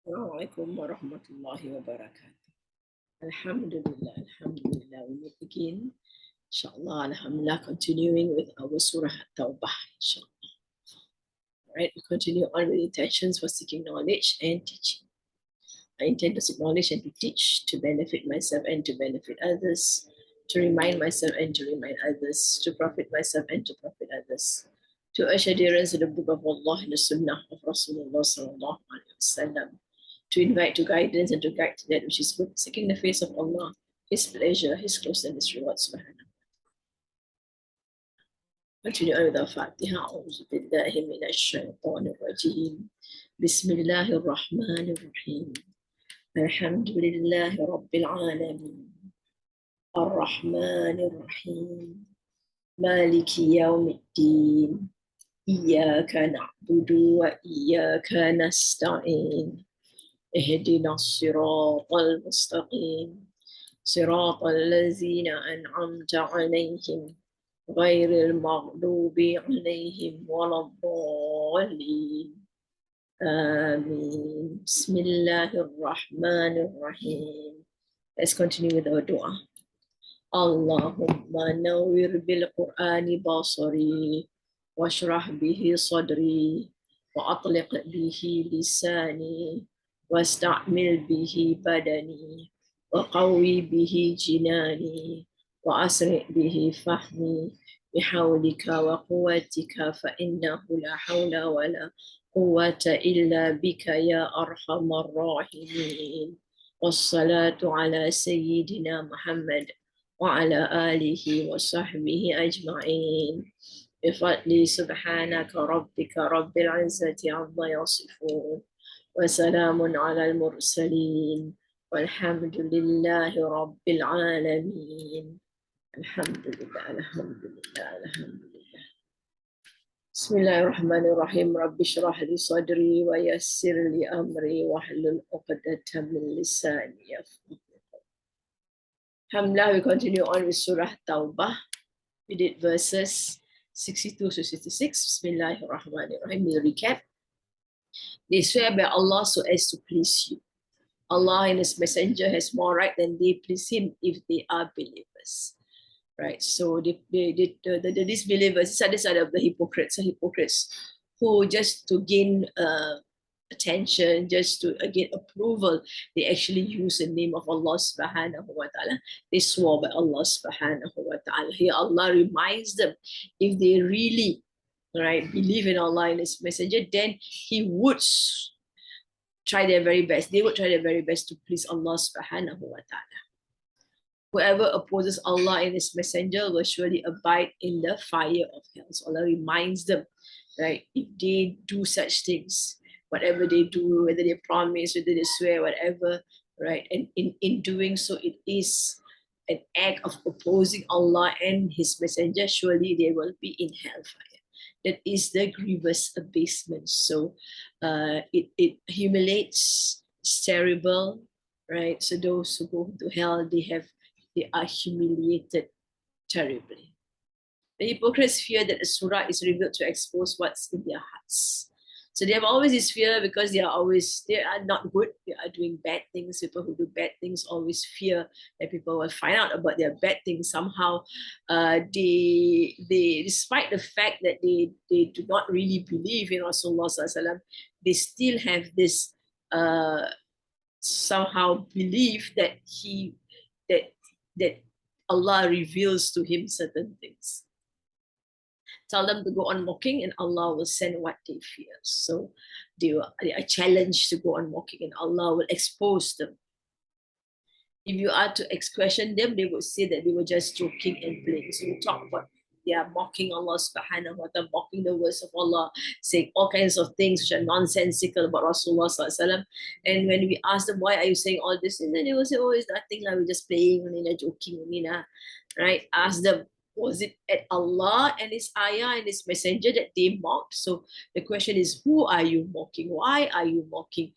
Assalamualaikum warahmatullahi wabarakatuh. Alhamdulillah, Alhamdulillah. We meet again. Inshallah, Alhamdulillah, continuing with our Surah Taubah. Inshallah. All right, we continue on with intentions for seeking knowledge and teaching. I intend to seek knowledge and to teach, to benefit myself and to benefit others, to remind myself and to remind others, to profit myself and to profit others, to urge adherence to the book of Allah and the Sunnah of Rasulullah sallallahu alaihi wasallam, to invite to guidance and to guide to that which is good, seeking the face of Allah, His pleasure, His closeness, and His reward. Subhanahu. Continue on with the Fatiha. أعوذ بالله من الشيطان الرجيم. بسم الله الرحمن الرحيم. الحمد لله رب العالمين الرحمن الرحيم مالك يوم الدين إياك نعبد وإياك نستعين اهدنا الصراط المستقيم صراط الذين أنعمت عليهم غير المغضوب عليهم ولا الضالين آمين بسم الله الرحمن الرحيم. Let's continue with our dua. Allahumma nawwir bil Qur'ani basari washrah bihi sadri wa atliq bihi lisani wasta'mil bihi badani wa qawwi bihi jinani wa asri bihi fahmi bihawlika wa quwwatika fa innahu la hawla wa la quwwata illa bika ya arhamar rahimin. Wassalatu ala sayyidina Muhammad وعلى آله وصحبه أجمعين بفضل سبحانك ربك رب العزة عما يصفون وسلام على المرسلين والحمد لله رب العالمين. الحمد لله الحمد لله الحمد لله. بسم الله الرحمن الرحيم. رب اشرح لي صدري ويسر لي أمري واحلل عقدة من لساني يفقهوا. Alhamdulillah, we continue on with Surah Taubah. We did verses 62 to 66. Bismillahirrahmanirrahim. We'll recap. They swear by Allah so as to please you. Allah and His Messenger has more right than they please Him if they are believers. Right? So the disbelievers, these are the side of the hypocrites who just to gain attention, just to gain approval, they actually use the name of Allah subhanahu wa ta'ala. They swore by Allah subhanahu wa ta'ala. Here Allah reminds them, if they really believe in Allah and His Messenger, then He would try their very best. They would try their very best to please Allah subhanahu wa ta'ala. Whoever opposes Allah and His Messenger will surely abide in the fire of hell. So Allah reminds them, right, if they do such things, whatever they do, whether they promise, whether they swear, whatever, right? And in doing so, it is an act of opposing Allah and His Messenger. Surely they will be in hellfire. That is the grievous abasement. So it humiliates, it's terrible, right? So those who go to hell, they are humiliated terribly. The hypocrites fear that the surah is revealed to expose what's in their hearts. So they have always this fear because they are not good, they are doing bad things. People who do bad things always fear that people will find out about their bad things. Somehow they despite the fact that they do not really believe in Rasulullah sallallahu alaihi wasallam, they still have this somehow belief that that Allah reveals to him certain things. Tell them to go on mocking and Allah will send what they fear. So they are challenged to go on mocking and Allah will expose them. If you are to question them, they would say that they were just joking and playing. So you talk about they are mocking Allah subhanahu wa ta'ala, mocking the words of Allah, saying all kinds of things which are nonsensical about Rasulullah sallallahu alaihi wasallam. And when we ask them, why are you saying all this? And then they will say, oh, it's nothing, like we're just playing, joking, right? Ask them, was it at Allah and His ayah and His Messenger that they mocked? So the question is, who are you mocking? Why are you mocking?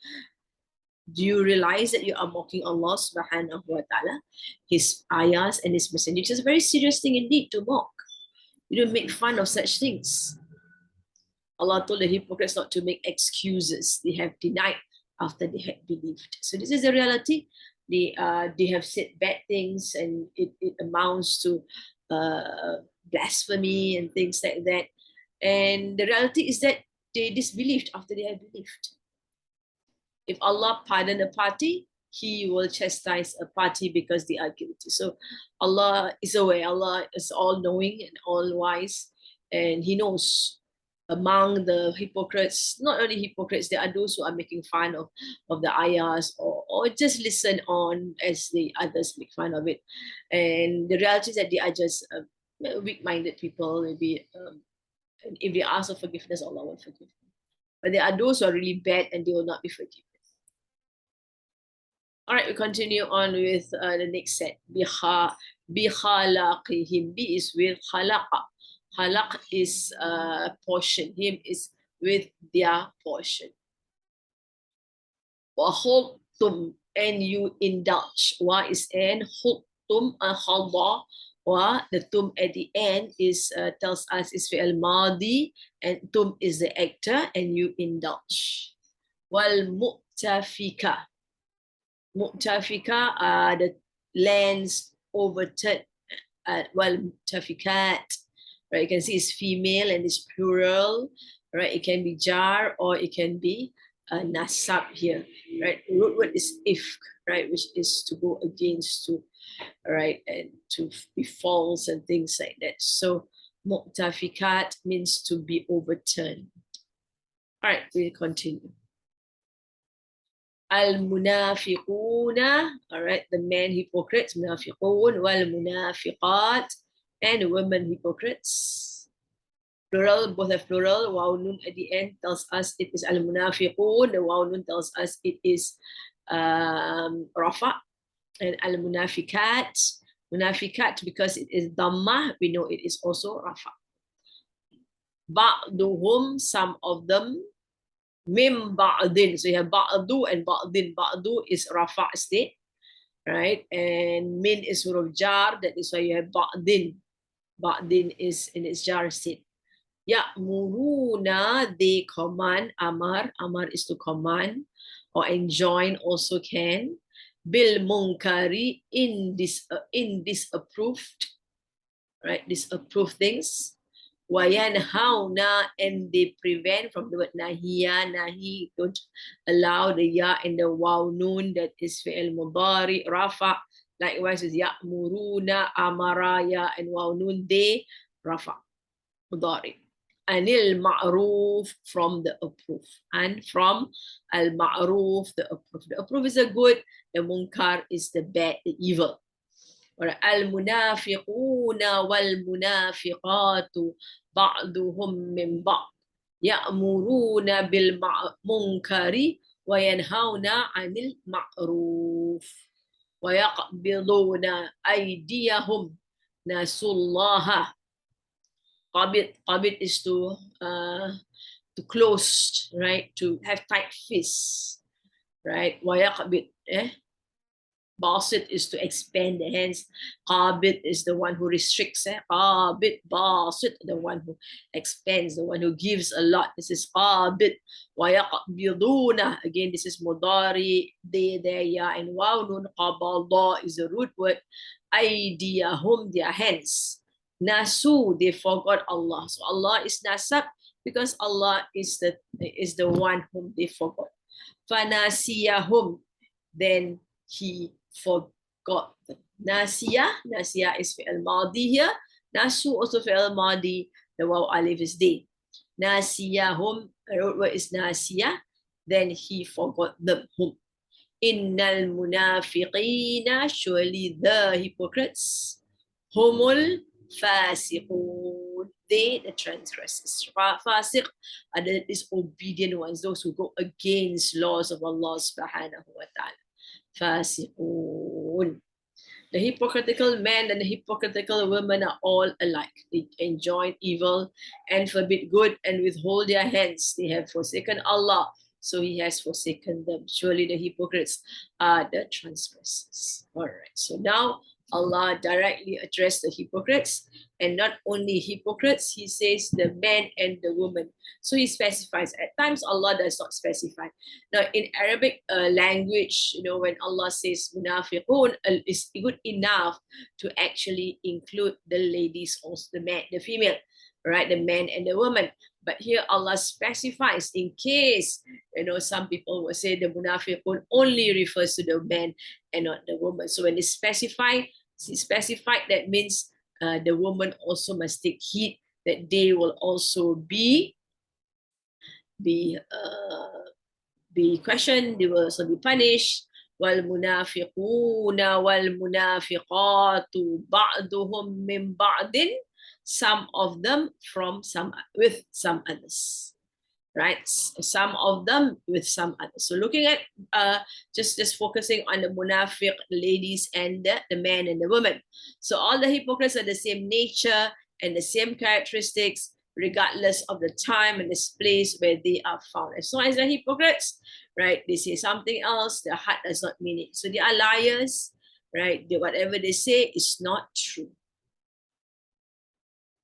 Do you realize that you are mocking Allah subhanahu wa ta'ala, His ayahs and His Messenger? It's a very serious thing indeed to mock. You don't make fun of such things. Allah told the hypocrites not to make excuses. They have denied after they had believed. So this is the reality. They have said bad things, and it amounts to blasphemy and things like that. And the reality is that they disbelieved after they had believed. If Allah pardon a party, He will chastise a party because they are guilty. So Allah is aware. Allah is all knowing and all wise, and He knows among the hypocrites, not only hypocrites, there are those who are making fun of the ayahs, or just listen on as the others make fun of it. And the reality is that they are just weak-minded people. Maybe and if they ask for forgiveness, Allah will forgive them. But there are those who are really bad and they will not be forgiven. All right, we continue on with the next set. Bikhalaqihim. Bi is with khalaqa. Khalaq is portion. Him is with their portion. Wa khultum, and you indulge. Wa is and khultum khalda. Wa, the tum at the end is tells us is fi'al madi, and tum is the actor, and you indulge. Wal mu'tafika. Mu'tafika are the lands overturned. Well, mu'tafikat, right? You can see it's female and it's plural, right? It can be jar or it can be nasab here, right? Root word is ifk, right? Which is to go against, to, right? And to be false and things like that. So mu'tafikat means to be overturned. All right, we'll continue. Al-munafiquna, all right, the men hypocrites, munafiqun, wal-munafiqat, and the women hypocrites. Plural, both have plural. Waw nun at the end tells us it is al-munafiqun. The waw nun tells us it is rafa. And al-munafiqat, munafiqat, because it is dhammah, we know it is also rafa. Ba'duhum, some of them, Mim ba'din. So you have ba'du and ba'din. Ba'du is rafa' state, right? And min is huruf jar. That is why you have ba'din. Ba'din is in its jar state. Ya'muruna, they command. Amar. Amar is to command, or enjoin also can. Bil munkari, in disapproved, right? Disapproved things. Wayanhauna, and they prevent from the word nahiya. Nahi, don't allow the ya and the waw nun, that is fi'il mudari rafa. Likewise is ya'muruna, amara, ya and waw nun, they rafa mudari. Anil ma'ruf, from the approved, and from al ma'ruf, the approved. The approved is the good, the munkar is the bad, the evil. المنافقون والمنافقات بعضهم من بعض يأمرون بالمنكر وينهون عن المعروف ويقبضون أيديهم نسوا الله. Qabid is to close, right? To have tight fists, right? ويقبض, Basit is to expand the hands. Qabid is the one who restricts. Qabid, basit, the one who expands, the one who gives a lot. This is qabid. Wayaqbiduna. Again, this is mudari, they, there, ya, and waw nun. Qabada is the root word. Aydiyahum, their hands. Nasu, they forgot Allah. So Allah is nasab because Allah is the one whom they forgot. Fanasiyahum, then he forgot them. Nasiya is fi'al madi here. Nasu also fi'al madi. The waw alif is they. Nasiyahum, root word is nasiya. Then he forgot them. Hum. Innal munafiqina, surely the hypocrites. Humul fasiqun, they, the transgressors. Fasiq are the disobedient ones, those who go against laws of Allah subhanahu wa ta'ala. Fasiqun. The hypocritical men and the hypocritical women are all alike. They enjoin evil and forbid good and withhold their hands. They have forsaken Allah, so He has forsaken them. Surely the hypocrites are the transgressors. All right, so now Allah directly addressed the hypocrites, and not only hypocrites, he says the man and the woman. So he specifies. At times, Allah does not specify. Now, in Arabic language, when Allah says munafiqun, is good enough to actually include the ladies, also the man, the female, right? The man and the woman. But here Allah specifies in case, some people will say the munafiqun only refers to the man and not the woman. So when they specified, that means the woman also must take heed that they will also be questioned, they will also be punished. وَالْمُنَافِقُونَ وَالْمُنَافِقَاتُ بَعْضُهُمْ مِنْ بَعْضٍ, some of them with some others, right? Some of them with some others. So looking at just focusing on the munafiq ladies and the man and the woman. So all the hypocrites are the same nature and the same characteristics, regardless of the time and this place where they are found. As long as they're hypocrites, right, they say something else, their heart does not mean it. So they are liars, right? Whatever they say is not true.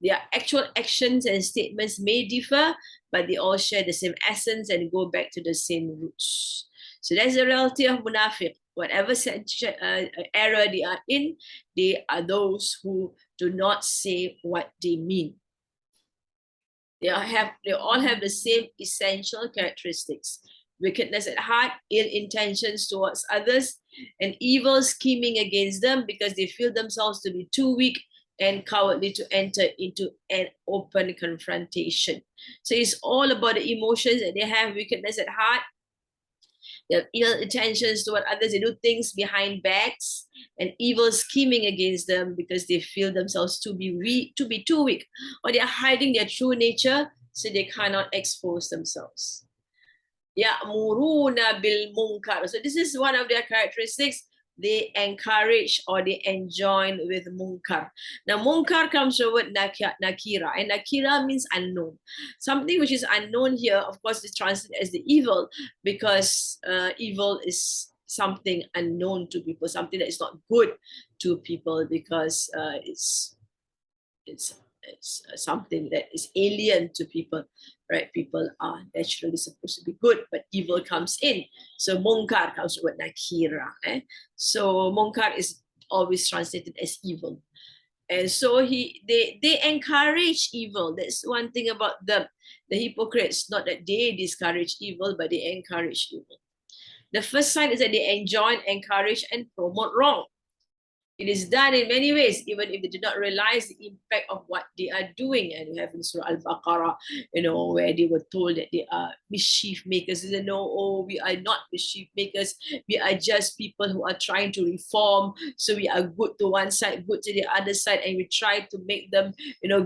Their actual actions and statements may differ, but they all share the same essence and go back to the same roots. So that's the reality of munafiq. Whatever era they are in, they are those who do not say what they mean. They all have the same essential characteristics: wickedness at heart, ill intentions towards others, and evil scheming against them because they feel themselves to be too weak and cowardly to enter into an open confrontation. So it's all about the emotions that they have: wickedness at heart, they have ill intentions toward others, they do things behind backs, and evil scheming against them because they feel themselves to be too weak, or they are hiding their true nature so they cannot expose themselves. Ya'muruna bil munkar. So this is one of their characteristics. They encourage or they enjoin with munkar. Now, munkar comes from the word nakira, and nakira means unknown. Something which is unknown here, of course, is translated as the evil, because evil is something unknown to people, something that is not good to people, because it's something that is alien to people, right? People are naturally supposed to be good, but evil comes in. So munkar comes with nakira. So munkar is always translated as evil. And so they encourage evil. That's one thing about them. The hypocrites, not that they discourage evil, but they encourage evil. The first sign is that they enjoin, encourage, and promote wrong. It is done in many ways, even if they do not realize the impact of what they are doing. And we have in Surah Al-Baqarah, where they were told that they are mischief makers. They said, no, we are not mischief makers. We are just people who are trying to reform. So we are good to one side, good to the other side, and we try to make them,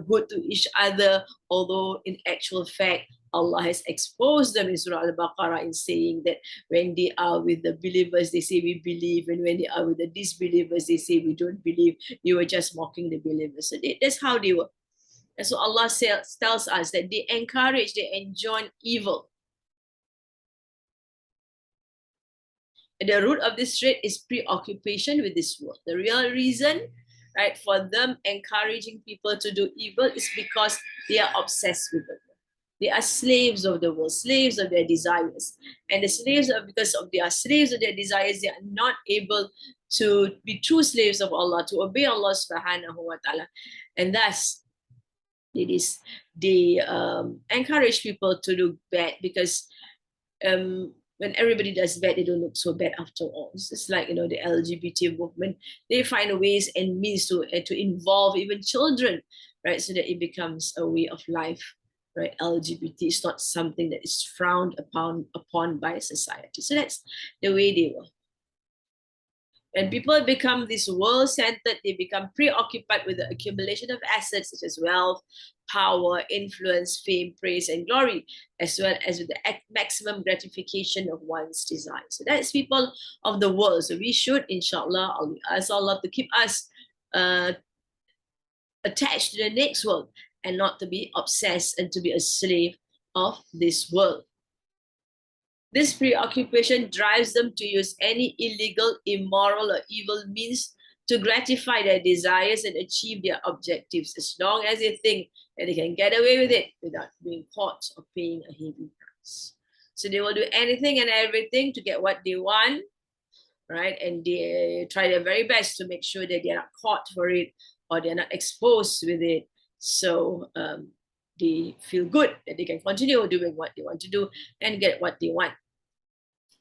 good to each other. Although in actual fact, Allah has exposed them in Surah Al-Baqarah in saying that when they are with the believers, they say we believe, and when they are with the disbelievers, they say we don't believe. You were just mocking the believers. So that's how they were. And so Allah tells us that they encourage, they enjoin evil. And the root of this trait is preoccupation with this world. The real reason, right, for them encouraging people to do evil is because they are obsessed with it. They are slaves of the world, slaves of their desires. And because they are slaves of their desires, they are not able to be true slaves of Allah, to obey Allah subhanahu wa ta'ala. And thus, they encourage people to do bad, because when everybody does bad, they don't look so bad after all. It's just like, the LGBT movement. They find ways and means to involve even children, right? So that it becomes a way of life. Right, LGBT is not something that is frowned upon by society. So that's the way they were. When people become this world-centered, they become preoccupied with the accumulation of assets such as wealth, power, influence, fame, praise, and glory, as well as with the maximum gratification of one's desires. So that's people of the world. So we should, inshallah, ask Allah to keep us attached to the next world, and not to be obsessed and to be a slave of this world. This preoccupation drives them to use any illegal, immoral, or evil means to gratify their desires and achieve their objectives, as long as they think that they can get away with it without being caught or paying a heavy price. So they will do anything and everything to get what they want, right? And they try their very best to make sure that they're not caught for it or they're not exposed with it. So they feel good that they can continue doing what they want to do and get what they want.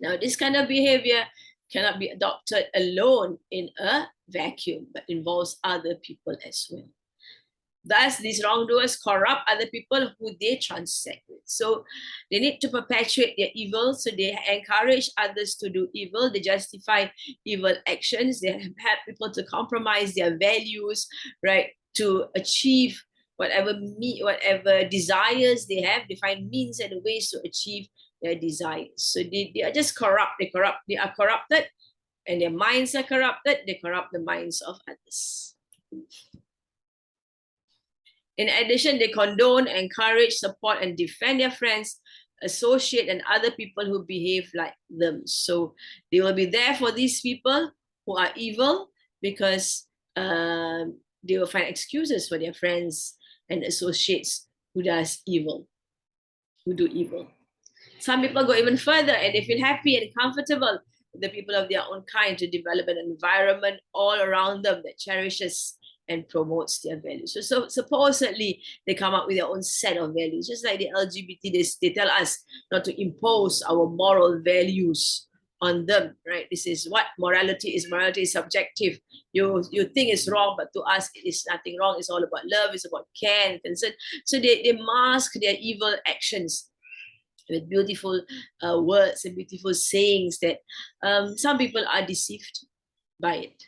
Now, this kind of behavior cannot be adopted alone in a vacuum, but involves other people as well. Thus, these wrongdoers corrupt other people who they transact with. So they need to perpetuate their evil. So they encourage others to do evil. They justify evil actions. They help people to compromise their values, right, to achieve whatever desires they have. They find means and ways to achieve their desires. So they are just corrupt. They are corrupted, and their minds are corrupted. They corrupt the minds of others. In addition, they condone, encourage, support, and defend their friends, associate, and other people who behave like them. So they will be there for these people who are evil, because they will find excuses for their friends and associates who do evil. Some people go even further, and they feel happy and comfortable with the people of their own kind to develop an environment all around them that cherishes and promotes their values. So supposedly they come up with their own set of values, just like the LGBT. They tell us not to impose our moral values on them, right? This is what morality is. Morality is subjective. You think it's wrong, but to us it is nothing wrong. It's all about love. It's about care and concern. So they mask their evil actions with beautiful words and beautiful sayings that some people are deceived by it.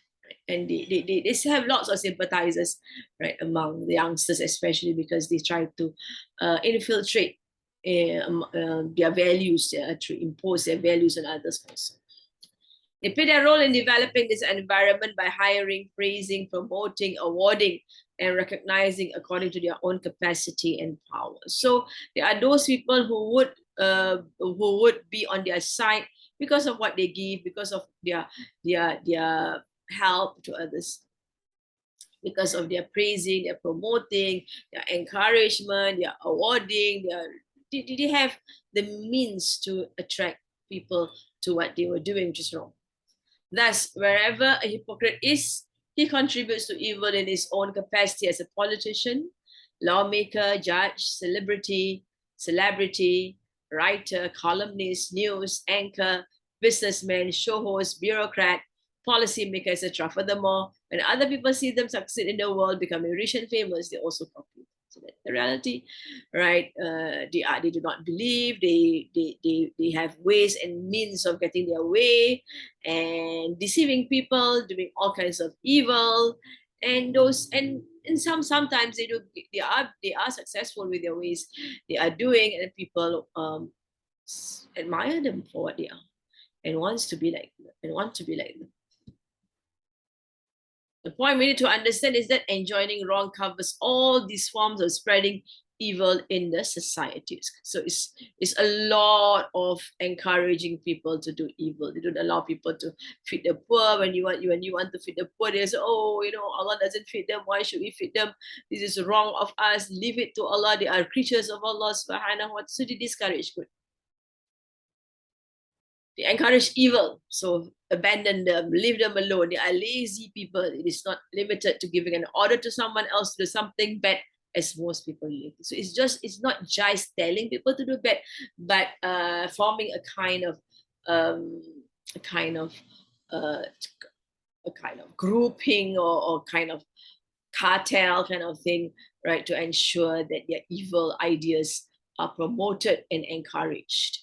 And they have lots of sympathizers, right, among the youngsters, especially because they try to infiltrate their values, to impose their values on others also. They play their role in developing this environment by hiring, praising, promoting, awarding, and recognizing according to their own capacity and power. So there are those people who would be on their side because of what they give, because of their help to others, because of their praising, their promoting, their encouragement, their awarding. They have the means to attract people to what they were doing, which is wrong. Thus, wherever a hypocrite is, he contributes to evil in his own capacity as a politician, lawmaker, judge, celebrity, writer, columnist, news anchor, businessman, show host, bureaucrat, policymaker, etc. Furthermore, when other people see them succeed in the world, becoming rich and famous, they also copy. So that's the reality, right? They do not believe. They have ways and means of getting their way and deceiving people, doing all kinds of evil, and sometimes they are successful with their ways they are doing, and people admire them for what they are and want to be like them. The point we need to understand is that enjoining wrong covers all these forms of spreading evil in the societies. So it's a lot of encouraging people to do evil. They don't allow people to feed the poor. When you want to feed the poor, they say, oh, Allah doesn't feed them. Why should we feed them? This is wrong of us. Leave it to Allah. They are creatures of Allah subhanahu wa ta'ala. So they discourage good. They encourage evil, so abandon them, leave them alone. They are lazy people. It is not limited to giving an order to someone else to do something bad, as most people live. So it's not just telling people to do bad, but forming a kind of grouping or kind of cartel kind of thing, right, to ensure that their evil ideas are promoted and encouraged.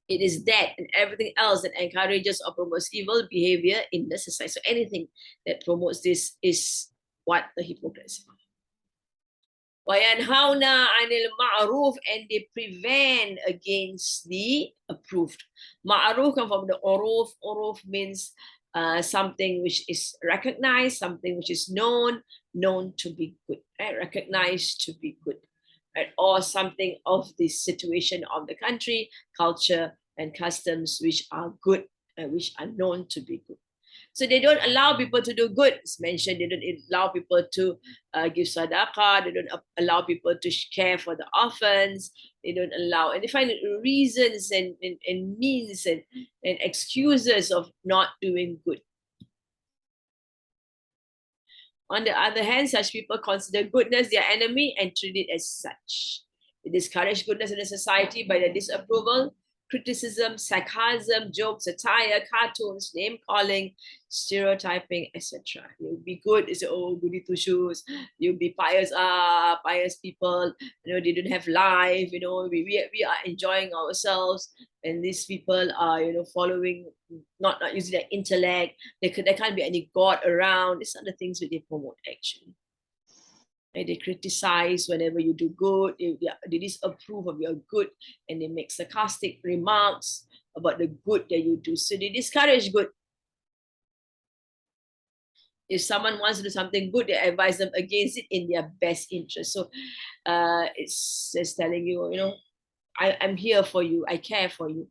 It is that and everything else that encourages or promotes evil behavior in the society. So anything that promotes this is what the hypocrites are. وَيَنْهَوْنَ عَنِ الْمَعْرُوفِ, and they prevent against the approved. Ma'ruf comes from the uruf. Uruf means something which is recognized, something which is known to be good, right? Recognized to be good, right? Or something of the situation of the country, culture, and customs which are good and which are known to be good. So they don't allow people to do good. It's mentioned they don't allow people to give sadaqah. They don't allow people to care for the orphans. They don't allow, and they find reasons and means and excuses of not doing good. On the other hand, such people consider goodness their enemy and treat it as such. They discourage goodness in the society by their disapproval, criticism, sarcasm, jokes, satire, cartoons, name calling, stereotyping, etc. You'll be good, it's oh goody two shoes. You'll be pious, pious people. They don't have life. We are enjoying ourselves, and these people are following, not using their intellect. There can't be any God around. These are the things that they promote actually. And they criticize whenever you do good. They disapprove of your good, and they make sarcastic remarks about the good that you do. So they discourage good. If someone wants to do something good, they advise them against it in their best interest. So it's just telling you, I'm here for you. I care for you.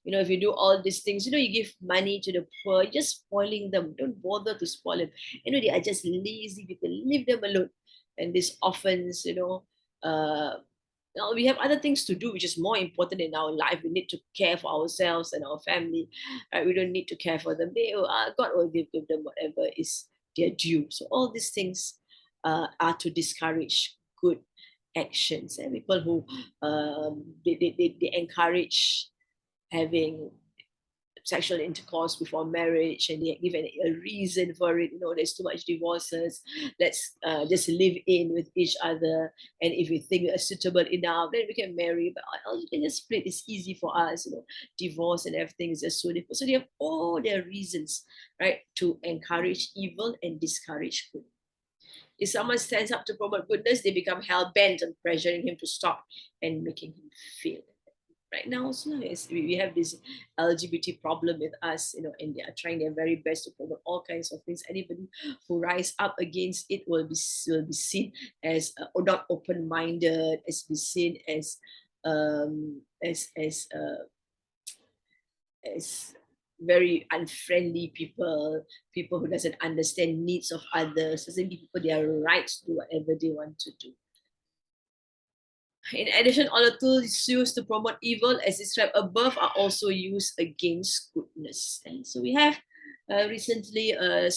If you do all these things, you give money to the poor, you're just spoiling them. Don't bother to spoil them. They are just lazy people. Leave them alone. And this offense, we have other things to do, which is more important in our life. We need to care for ourselves and our family. We don't need to care for them. God will give them whatever is their due. So all these things are to discourage good actions. And people who they encourage having sexual intercourse before marriage, and they give a reason for it. There's too much divorces. Let's just live in with each other, and if we think we're suitable enough, then we can marry. But you can just split. It's easy for us. Divorce and everything is just so difficult. So they have all their reasons, right, to encourage evil and discourage good. If someone stands up to promote goodness, they become hell-bent on pressuring him to stop and making him fail. Right now, also, we have this LGBT problem with us, and they are trying their very best to promote all kinds of things. Anybody who rise up against it will be seen as not open-minded, as be seen as very unfriendly people who doesn't understand needs of others, doesn't give people their rights to do whatever they want to do. In addition, all the tools used to promote evil, as described above, are also used against goodness. And so we have recently a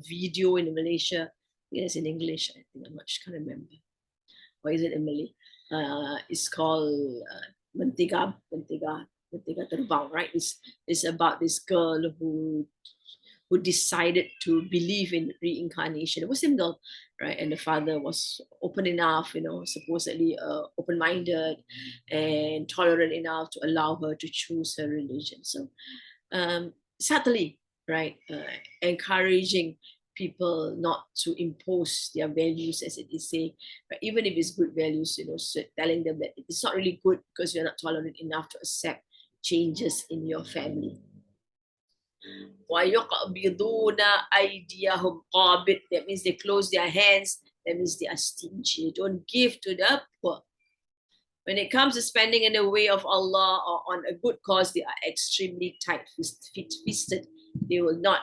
video in Malaysia. It's in English. I think I'm not sure, can't remember. Or is it in Malay? It's called Mentega Terbang, right? It's about this girl who decided to believe in reincarnation. A Muslim girl, right? And the father was open enough, supposedly open-minded and tolerant enough to allow her to choose her religion. So subtly, right, encouraging people not to impose their values, as it is saying, but even if it's good values, so telling them that it's not really good because you're not tolerant enough to accept changes in your family. وَيُقْبِضُونَ أَيْدِيَهُمْ قَابِض. That means they close their hands. That means they are stingy. They don't give to the poor. When it comes to spending in the way of Allah or on a good cause, they are extremely tight-fisted. They will not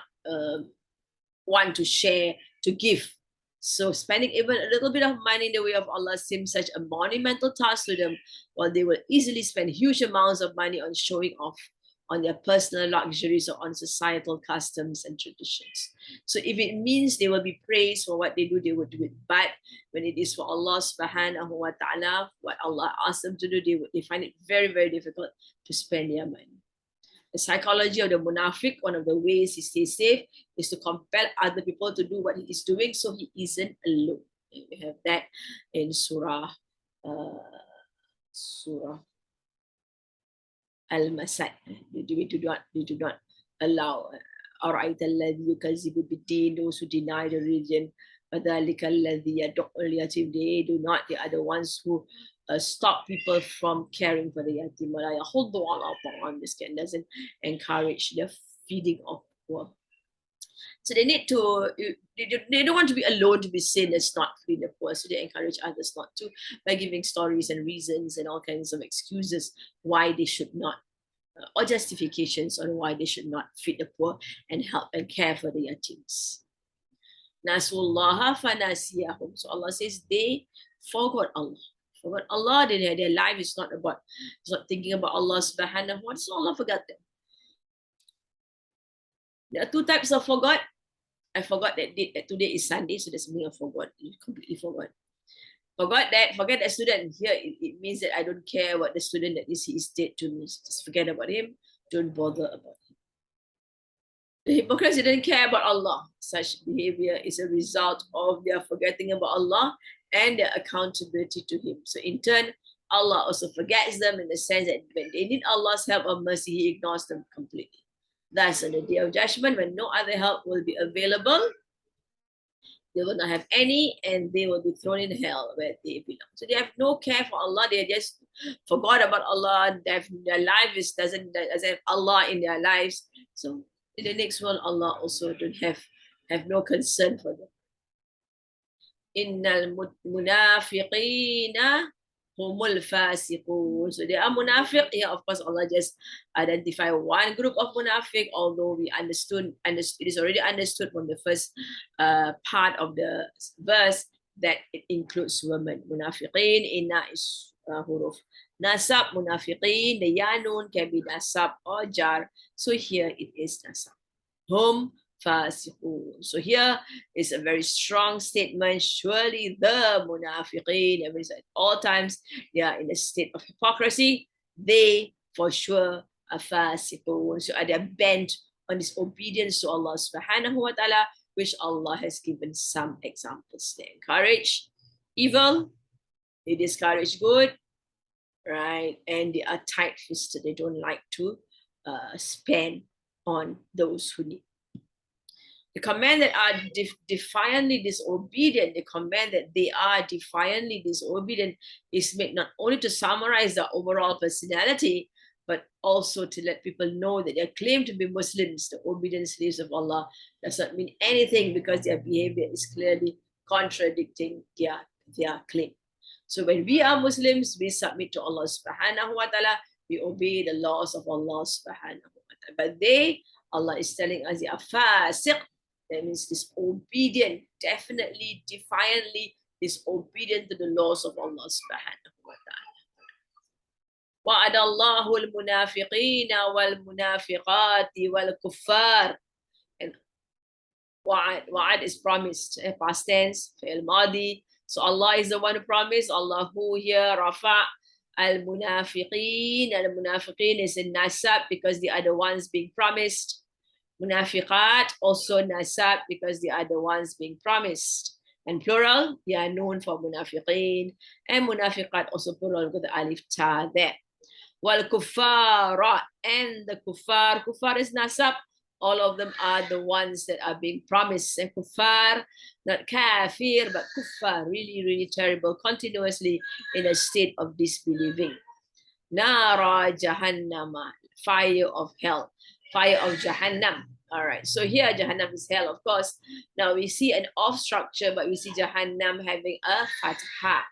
want to share, to give. So spending even a little bit of money in the way of Allah seems such a monumental task to them, while they will easily spend huge amounts of money on showing off on their personal luxuries or on societal customs and traditions. So if it means they will be praised for what they do, they will do it. But when it is for Allah subhanahu wa ta'ala, what Allah asks them to do, they find it very, very difficult to spend their money. The psychology of the munafiq, one of the ways he stays safe is to compel other people to do what he is doing so he isn't alone. And we have that in Surah Al-Masad. They do not allow أَرَأَيْتَ الَّذِي يُكَذِّبُ بِالدِّينِ, those who deny the religion. فَذَلِكَ الَّذِي يَدُعُّ الْيَتِيمَ, they are the ones who stop people from caring for the yatim. وَلَا يَحُضُّ عَلَىٰ طَعَامِ الْمِسْكِينِ, doesn't encourage the feeding of poor. So they need to, they don't want to be alone to be seen as not feeding the poor. So they encourage others not to by giving stories and reasons and all kinds of excuses why they should not or justifications on why they should not feed the poor and help and care for the yatims. Nasullaha fanasiyahum. So Allah says they forgot Allah. Forgot Allah. Their life is not about, it's not thinking about Allah subhanahu wa ta'ala. So Allah forgot them. There are two types of forgot. I forgot that today is Sunday, so that's me. I forgot. You completely forgot. Forget that student. Here it means that I don't care about the student that he is dead to me. Just forget about him. Don't bother about him. The hypocrites didn't care about Allah. Such behavior is a result of their forgetting about Allah and their accountability to Him. So in turn, Allah also forgets them in the sense that when they need Allah's help or mercy, He ignores them completely. Thus, on the day of judgment, when no other help will be available, they will not have any, and they will be thrown in hell where they belong. So they have no care for Allah. They just forgot about Allah. Their life doesn't have Allah in their lives. So in the next world, Allah also don't have no concern for them. Innal munafiqina humul fasiqun. So they are munafiq. Yeah, of course, Allah just identify one group of munafiq, although we understood it is already understood from the first part of the verse that it includes women. Munafiqin, inna is huruf nasab. Munafiqin, the yanun can be nasab or jar. So here it is nasab. Hum fasiqun. So here is a very strong statement. Surely the munafiqeen, at all times, they are in a state of hypocrisy. They for sure are fasiqun. So they are bent on disobedience to Allah subhanahu wa ta'ala, which Allah has given some examples. They encourage evil, they discourage good, right? And they are tight-fisted. They don't like to spend on those who need. The command that are defiantly disobedient, the command that they are defiantly disobedient is made not only to summarize the overall personality, but also to let people know that they claim to be Muslims, the obedient slaves of Allah, does not mean anything because their behavior is clearly contradicting their claim. So when we are Muslims, we submit to Allah subhanahu wa ta'ala, we obey the laws of Allah subhanahu wa ta'ala. But Allah is telling us they are fasiq. That means disobedient, definitely, defiantly disobedient to the laws of Allah subhanahu wa ta'ala. وَعَدَ اللَّهُ الْمُنَافِقِينَ وَالْمُنَافِقَاتِ وَالْكُفَّارِ. And wa'ad is promised, past tense, fi'il madi. So Allah is the one who promised. Allah who here, rafa' al-munafiqeen. Al-munafiqeen is in nasab because they are the ones being promised. Munafiqat also nasab because they are the ones being promised. And plural, they are known for munafiqeen. And munafiqat also plural with the alif ta there. Wal kuffara, and the kuffar. Kuffar is nasab. All of them are the ones that are being promised. And kuffar, not kafir, but kuffar, really, really terrible, continuously in a state of disbelieving. Nara jahannama, fire of hell. Fire of Jahannam. All right. So here Jahannam is hell, of course. Now we see an off structure, but we see Jahannam having a fatha,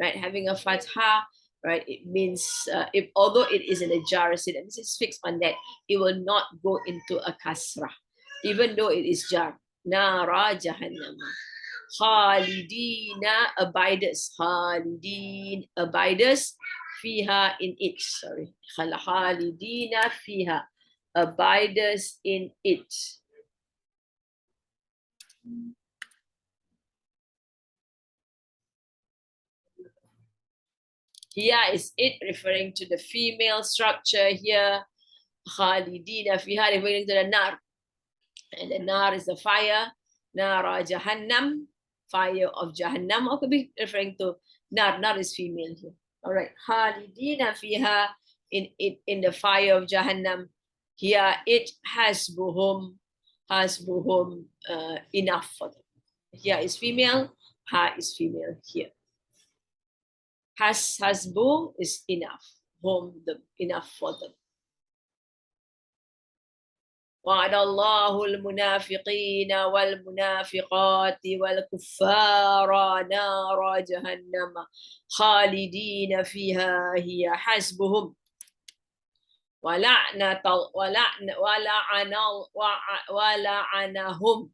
right? Having a fatha, right? It means although it is in a jar, so that means it's fixed on that. It will not go into a kasrah, even though it is jar. Nara Jahannam. Khalidina, abiders. Khalidin, abiders. Fiha, in it. Sorry. Khalidina fiha. Abiders in it. Here is it referring to the female structure here. Khalidina fiha, referring to the nar. And the nar is the fire. Nara Jahannam, fire of Jahannam. Or could be referring to nar. Nar is female here. All right. Khalidina fiha, in the fire of Jahannam. Here it has buhum enough for them. Here is female, ha is female here. Hasbu is enough, enough for them. وعد الله المنافقين والمنافقات والكفار نار جهنم خالدين فيها هي حسبهم. وَلَعَنَهُمْ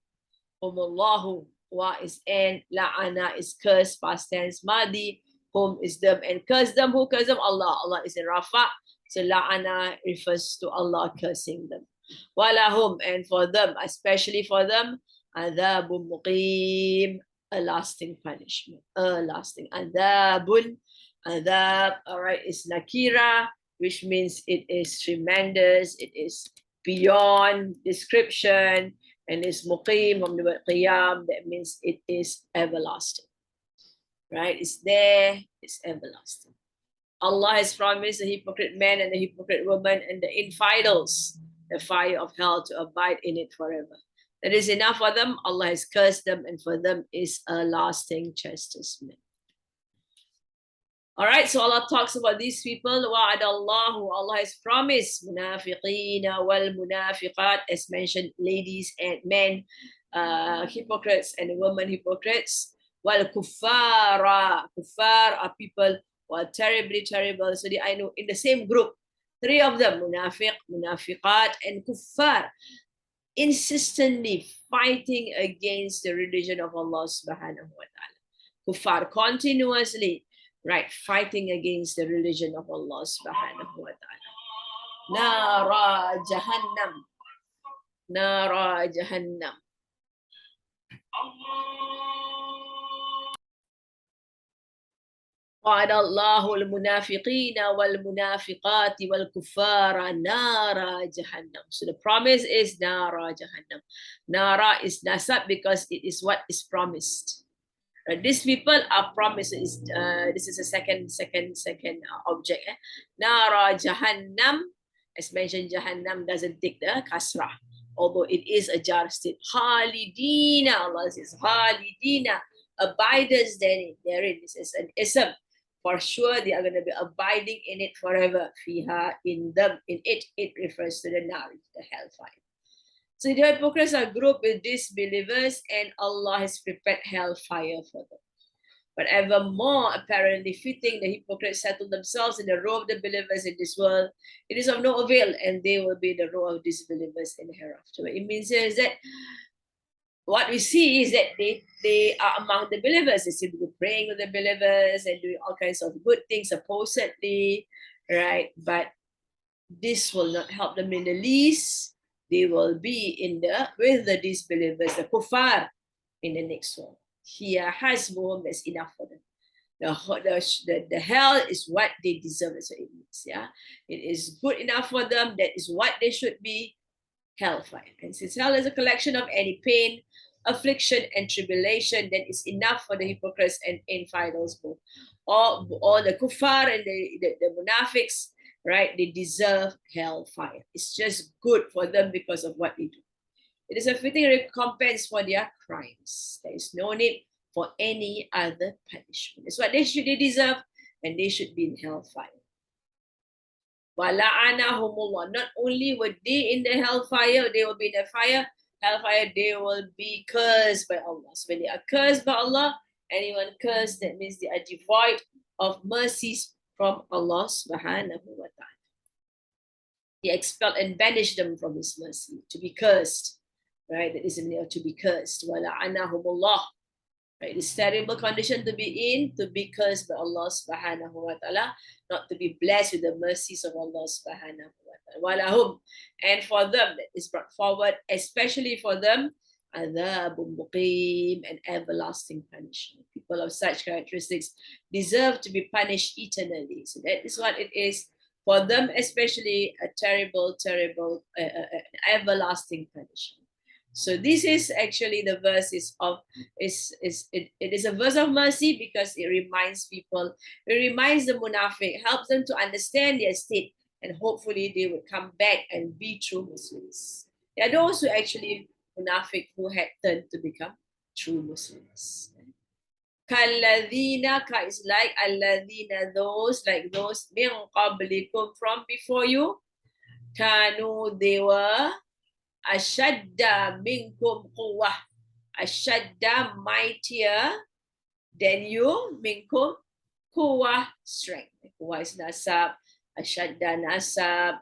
Humullahu, wa is and la'ana is curse, past tense, madi, hum is them, and curse them. Who curse them? Allah. Allah is in Rafa. So la'ana refers to Allah cursing them. Walahum, and for them, especially for them, adhabun muqim, a lasting punishment. A lasting. Adhabun, adhab, all right, is nakira, which means it is tremendous, it is beyond description, and is muqim from the word qiyam, that means it is everlasting. Right? It's there, it's everlasting. Allah has promised the hypocrite man and the hypocrite woman and the infidels the fire of hell to abide in it forever. That is enough for them. Allah has cursed them, and for them is a lasting chastisement. All right, so Allah talks about these people. Wa'adallahu, Allah has promised munafiqina wal munafiqat, as mentioned, ladies and men, hypocrites and women hypocrites. Wal kuffara, kuffar are people who are terribly terrible. So I know in the same group, three of them, munafiq, munafiqat, and kuffar, insistently fighting against the religion of Allah subhanahu wa ta'ala. Kuffar continuously, right, fighting against the religion of Allah subhanahu wa ta'ala. Nara Jahannam. Nara Jahannam. وعد الله المنافقين والمنافقات والكفار نار جهنم. So the promise is Nara Jahannam. Nara is nasab because it is what is promised. These people are promised. This is a second object. Nara Jahannam, as mentioned, Jahannam doesn't take the kasrah, although it is a jar state. Khalidina, Allah says, Khalidina, abiders therein. This is an ism. For sure, they are going to be abiding in it forever. Fiha, in them, in it. It refers to the nar, the hellfire. So the hypocrites are grouped with disbelievers, and Allah has prepared hellfire for them. But ever more apparently fitting, the hypocrites settle themselves in the row of the believers in this world. It is of no avail, and they will be the row of disbelievers in the hereafter. It means is that what we see is that they are among the believers. They seem to be praying with the believers and doing all kinds of good things supposedly, right? But this will not help them in the least. They will be with the disbelievers, the kuffar, in the next one. Here has more, that's enough for them. The hell is what they deserve, that's what it means. Yeah, it is good enough for them. That is what they should be, hellfire. And since hell is a collection of any pain, affliction, and tribulation, then it's enough for the hypocrites and infidels both. All the kuffar and the munafiqs, right? They deserve hellfire. It's just good for them because of what they do. It is a fitting recompense for their crimes. There is no need for any other punishment. It's what they deserve, and they should be in hellfire. Wala'anahumullah. Not only were they in the hellfire, they will be in the hellfire, they will be cursed by Allah. So when they are cursed by Allah, anyone cursed, that means they are devoid of mercies from Allah subhanahu wa ta'ala. He expelled and banished them from his mercy, to be cursed. Right? That is a meaning of to be cursed. Wala'anahumullah. Right? This terrible condition to be in, to be cursed by Allah subhanahu wa ta'ala, not to be blessed with the mercies of Allah subhanahu wa ta'ala. Walahum. And for them, that is brought forward, especially for them, adhabun muqim, and everlasting punishment. People of such characteristics deserve to be punished eternally. So that is what it is for them, especially a terrible, everlasting punishment. So this is actually the verse it is a verse of mercy because it reminds people, it reminds the munafiq, helps them to understand their state, and hopefully they would come back and be true Muslims. There are those who actually munafiq who had turned to become true Muslims. Kalladhina, ka is like alladhina, those like those min qablikum, from before you. Kanu, they were ashadda minkum quwwah, ashadda, mightier than you, minkum quwwah, strength. Quwwah is nasab, ashadda nasab,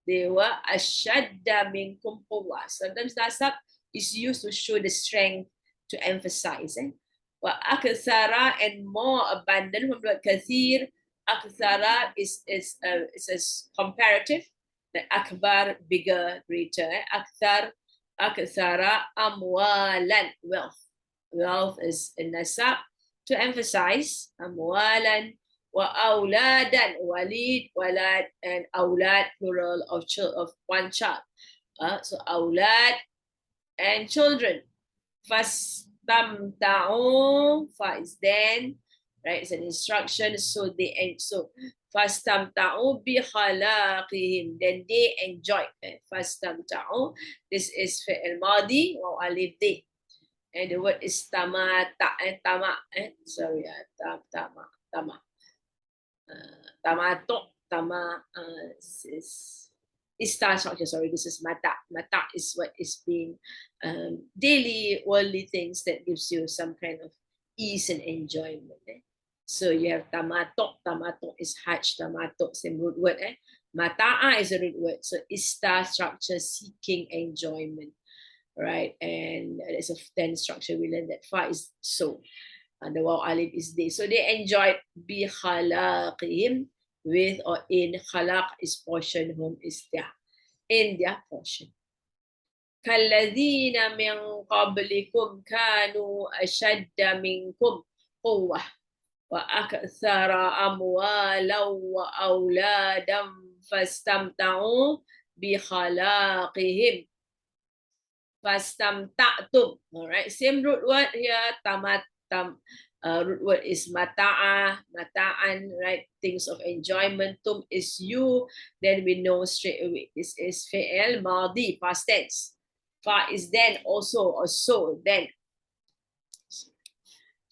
they were ashadda minkum quwwa. Sometimes nasab is used to show the strength, to emphasize. Wa akthara, and more abundant from the word kathir. Akthara is a comparative. The akbar, bigger, greater. Akthara amwalan, wealth. Wealth is in nasab to emphasize. Amwalan wa awladan, walid, walad, and awlad, plural of one child. So awlad and children. Fastamta'u, fa is then, right? It's an instruction. So fastamta'u bi khalaqihim, then they enjoyed. Fastamta'u, this is fi'il madi wa alif di. And the word is tamata, sorry, is star structure. Sorry, this is mata. Mata is what is being daily worldly things that gives you some kind of ease and enjoyment. So you have tamato. Tamato is hajj. Tamato, same root word. Mata'a is a root word. So istar structure, seeking enjoyment, right? And there's a then structure. We learned that fa is so. And the waw alif is they. So they enjoyed bi khalaqihim, with or in. Khalaq is portion, home is their, in their portion. كالذين من قبلكم كانوا أشد منكم قوة وأكثر أموالا وأولادا فاستمتعوا بخلاقهم فاستمتعتم. All right, same root word here. Root word is mata'a, mata'an, right? Things of enjoyment. Tum is you. Then we know straight away this is fi'il madi, past tense. Fa is then, also, or so, then.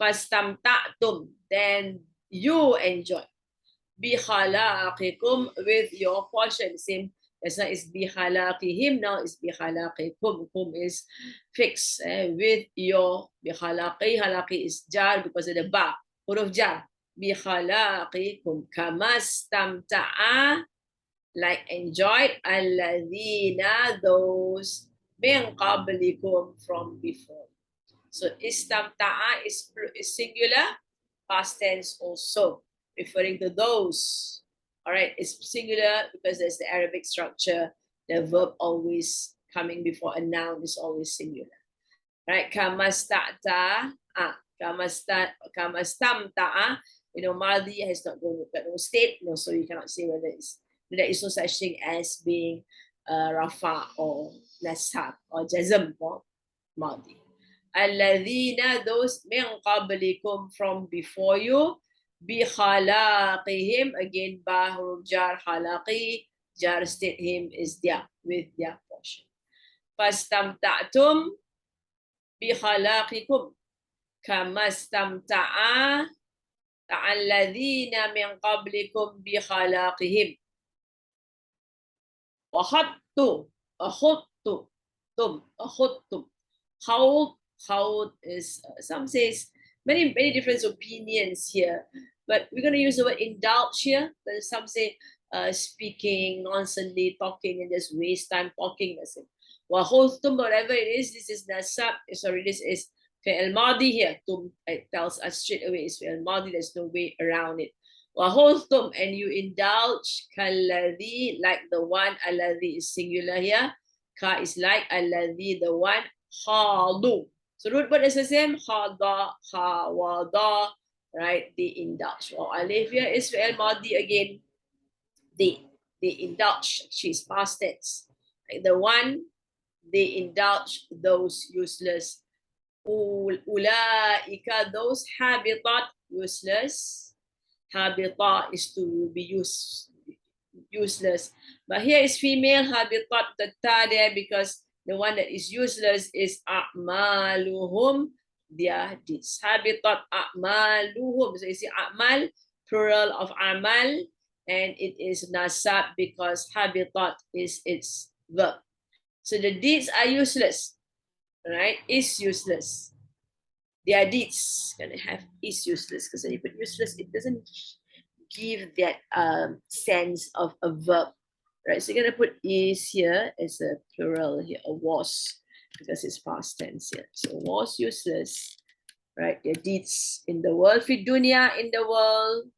Fastamta'tum, then you enjoy. Bi khalaqikum, with your portion. Same. That's not is bi khalaqihim, now is bi khalaqikum. Kum is fixed. With your bi khalaqi. Khalaqi is jar because of the ba. Huruf jar. Bi khalaqikum. Kamastamta'a, like enjoyed. Alladhina, those. Min qablikum, from before. So istamta'a is singular, past tense also, referring to those. All right, it's singular because there's the Arabic structure. The verb always coming before a noun is always singular. Right? Kamasta'ta, kamastamta'a. Madi has not got no state, so you cannot say whether it's, there is no such thing as being rafa or nasab or jazm for madi. Alladhina, those min qablikum, from before you. Bi khalaqihim, again ba huruf jar, khalaqi, jar state him is their, with their portion. Fastamta'tum bi khalaqikum kamastamta'a alladhina min qablikum bi khalaqihim. Akhadtu, akhadtum. How is, some says, many different opinions here, but we're going to use the word indulge here. Some say speaking nonsensely, talking, and just waste time talking. Wahultum, whatever it is, this is nasab. Sorry, this is fi'il madi here. Tum, it tells us straight away it's fi'il madi. There's no way around it. Wahultum, and you indulge. Kalladhi, like the one. Alladhi is singular here. Ka is like. Alladhi, the one. Khadu. So root word is the same. Khada, khawada, right? They indulge. Well, alif here is fi'il madi again. They indulge. She's past tense. Like the one, they indulge those useless. Ulaika, those habitat, useless. Habitat is to be useless. But here is female habitat, the ta there, because the one that is useless is a'maluhum, their deeds. Habitat a'maluhum. So you see a'mal, plural of amal, and it is nasab because habitat is its verb. So the deeds are useless, right? Is useless. Their deeds gonna have is useless, because when you put useless, it doesn't give that sense of a verb. right? So you're gonna put is here as a plural here, or was, because it's past tense here. So was useless, right? Their deeds in the world, fi dunya, in the world,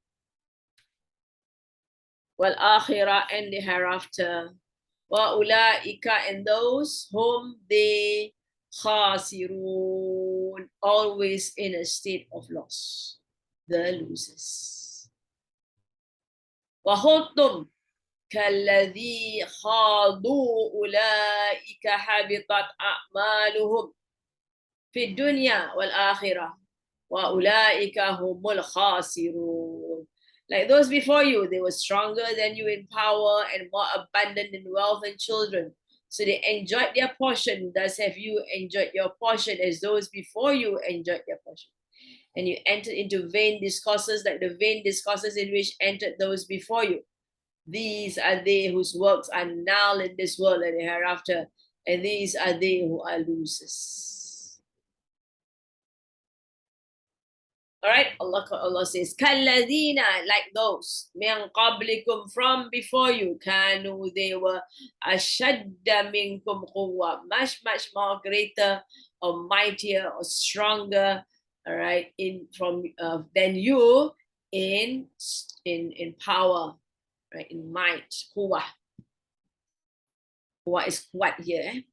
wal akhirah, and the hereafter, wa ulaika, and those whom they khasirun, always in a state of loss, the losers. Wa khultum كالذي خاضوا أولئك حبطت أعمالهم في الدنيا والآخرة وأولئك هم الخاسرون. Like those before you, they were stronger than you in power and more abundant in wealth and children. So they enjoyed their portion. Thus have you enjoyed your portion as those before you enjoyed their portion. And you entered into vain discourses like the vain discourses in which entered those before you. These are they whose works are null in this world and hereafter, and these are they who are losers. All right, Allah says, Kalladina, like those, min qablikum, from before you, kanu, they were, ashadda minkum quwwa, much more greater or mightier or stronger, all right, than you in power, right, in might, quwwah. Quwwah is what here.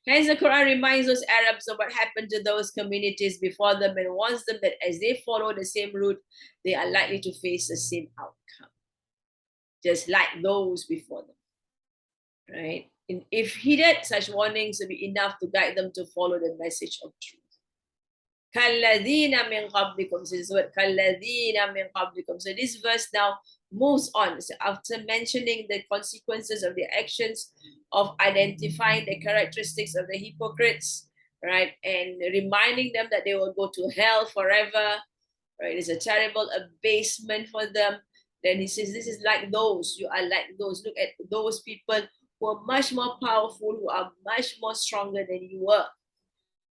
Hence, the Quran reminds those Arabs of what happened to those communities before them and warns them that as they follow the same route, they are likely to face the same outcome, just like those before them. Right? And if heeded, such warnings will be enough to guide them to follow the message of truth. Kalladina min qablikum. So this word kalladina min qablikum. So this verse now moves on. So after mentioning the consequences of their actions, of identifying the characteristics of the hypocrites, right, and reminding them that they will go to hell forever, right? It's a terrible abasement for them. Then he says, this is like those. You are like those. Look at those people who are much more powerful, who are much more stronger than you were.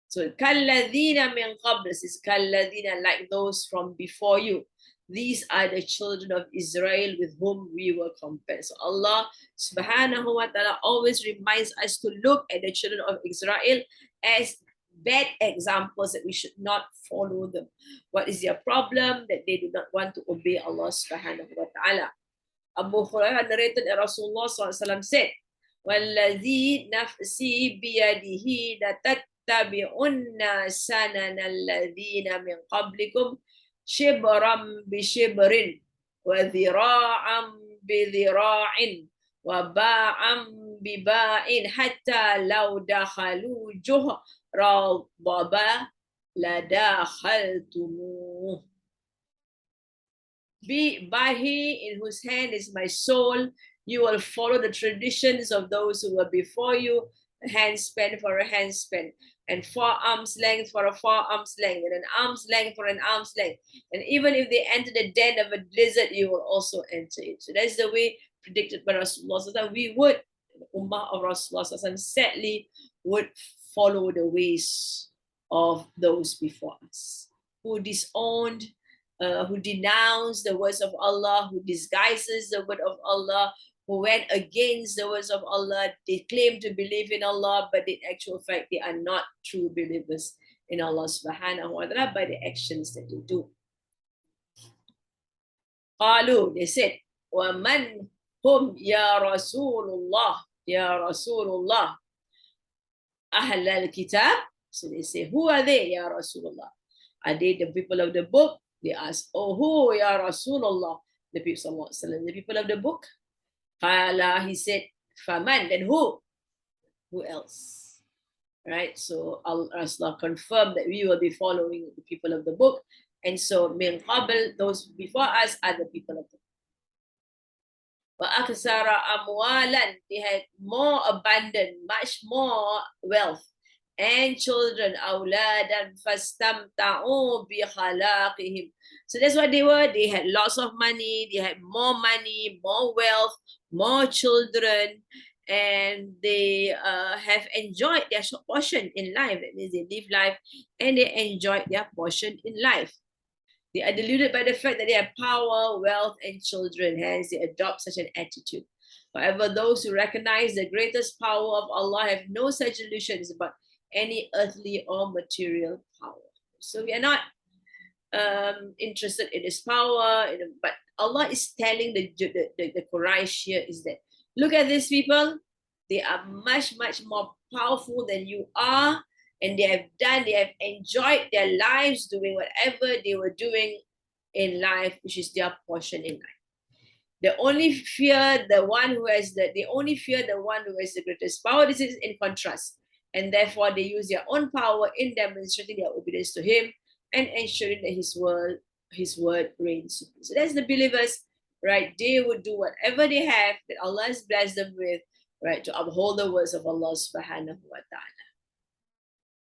So kalladina min qabl, this is kalladina, like those from before you. These are the children of Israel with whom we were compared. So Allah subhanahu wa ta'ala always reminds us to look at the children of Israel as bad examples, that we should not follow them. What is their problem? That they do not want to obey Allah subhanahu wa ta'ala. Abu Hurairah narrated that Rasulullah SAW said, وَالَّذِي نَفْسِي بِيَدِهِ لَتَتَّبِعُنَّ سَنَنَ الَّذِينَ مِنْ قَبْلِكُمْ شِبْرًا بِشِبْرٍ وَذِرَاعًا بِذِرَاعٍ وَبَاعًا بِبَاعٍ حَتَّى لَوْ دَخَلُوا جُحْرَ الضَّبَّةِ لَدَخَلْتُمُوهُ. Be by he in whose hand is my soul, you will follow the traditions of those who were before you, a handspan for a handspan, and 4 arms length for a 4 arms length, and an arm's length for an arm's length. And even if they enter the den of a lizard, you will also enter it. So that's the way predicted by Rasulullah. We would, the Ummah of Rasulullah sadly would follow the ways of those before us, who disowned, who denounced the words of Allah, who disguises the word of Allah, who went against the words of Allah. They claim to believe in Allah, but in actual fact, they are not true believers in Allah subhanahu wa ta'ala by the actions that they do. Qalu, they said, وَمَنْ هُمْ يَا رَسُولُ اللَّهِ يَا رَسُولُ اللَّهِ أَهْلَ الْكِتَابِ. So they say, who are they, Ya Rasulullah? Are they the people of the book? They ask, oh, who, Ya Rasulullah? The people, the people of the book. Qala, he said, Faman, then who? Who else? Right? So Rasulullah confirmed that we will be following the people of the book. And so, min qabl, those before us are the people of the book. Wa aksara amwalan, they had more abundant, much more wealth, and children, awladan fastamta'u bi khalaqihim. So that's what they were. They had lots of money, they had more money, more wealth, more children, and they have enjoyed their portion in life. That means they live life and they enjoyed their portion in life. They are deluded by the fact that they have power, wealth, and children. Hence, they adopt such an attitude. However, those who recognize the greatest power of Allah have no such illusions about any earthly or material power. So we are not interested in his power, but Allah is telling the Quraysh here is that, look at these people, they are much, much more powerful than you are, and they have enjoyed their lives doing whatever they were doing in life, which is their portion in life. They only fear the one who has the greatest power. This is in contrast. And therefore they use their own power in demonstrating their obedience to him and ensuring that his word reigns supreme. So that's the believers, right? They would do whatever they have that Allah has blessed them with, right, to uphold the words of Allah subhanahu wa ta'ala.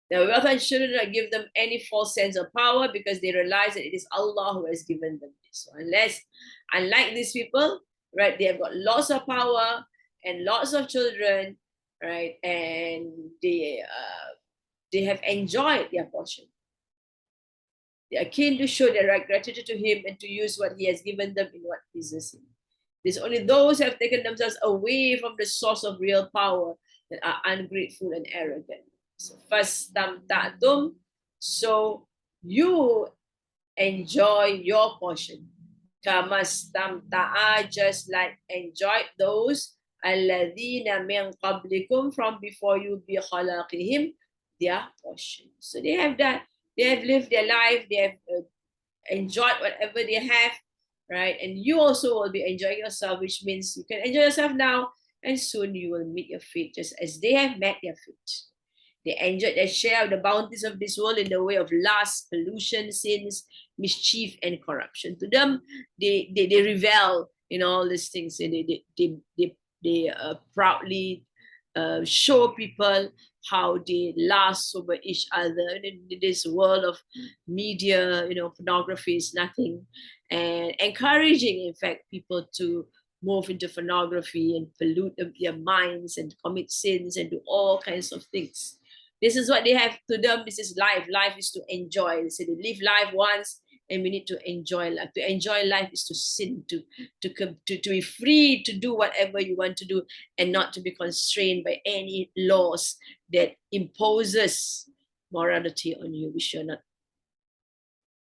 Now, wealth and shouldn't give them any false sense of power because they realize that it is Allah who has given them this. So unlike these people, right, they have got lots of power and lots of children, right, and they have enjoyed their portion. They are keen to show their gratitude to him and to use what he has given them in what pleases him. It is only those who have taken themselves away from the source of real power that are ungrateful and arrogant. So fastamta'tum, so you enjoy your portion. Kamastamta'a, just like enjoyed those alladhina min qablikum, from before you, bi khalaqihim, their portion. So they have that. They have lived their life. They have enjoyed whatever they have, right? And you also will be enjoying yourself, which means you can enjoy yourself now, and soon you will meet your fate, just as they have met their fate. They enjoyed their share of the bounties of this world in the way of lust, pollution, sins, mischief, and corruption. To them, they revel in all these things. They proudly show people how they lust over each other. In this world of media, pornography is nothing, and encouraging, in fact, people to move into pornography and pollute their minds and commit sins and do all kinds of things. This is what they have to them. This is life. Life is to enjoy. They say they live life once, and we need to enjoy life. To enjoy life is to sin, to be free to do whatever you want to do, and not to be constrained by any laws that imposes morality on you, which you're not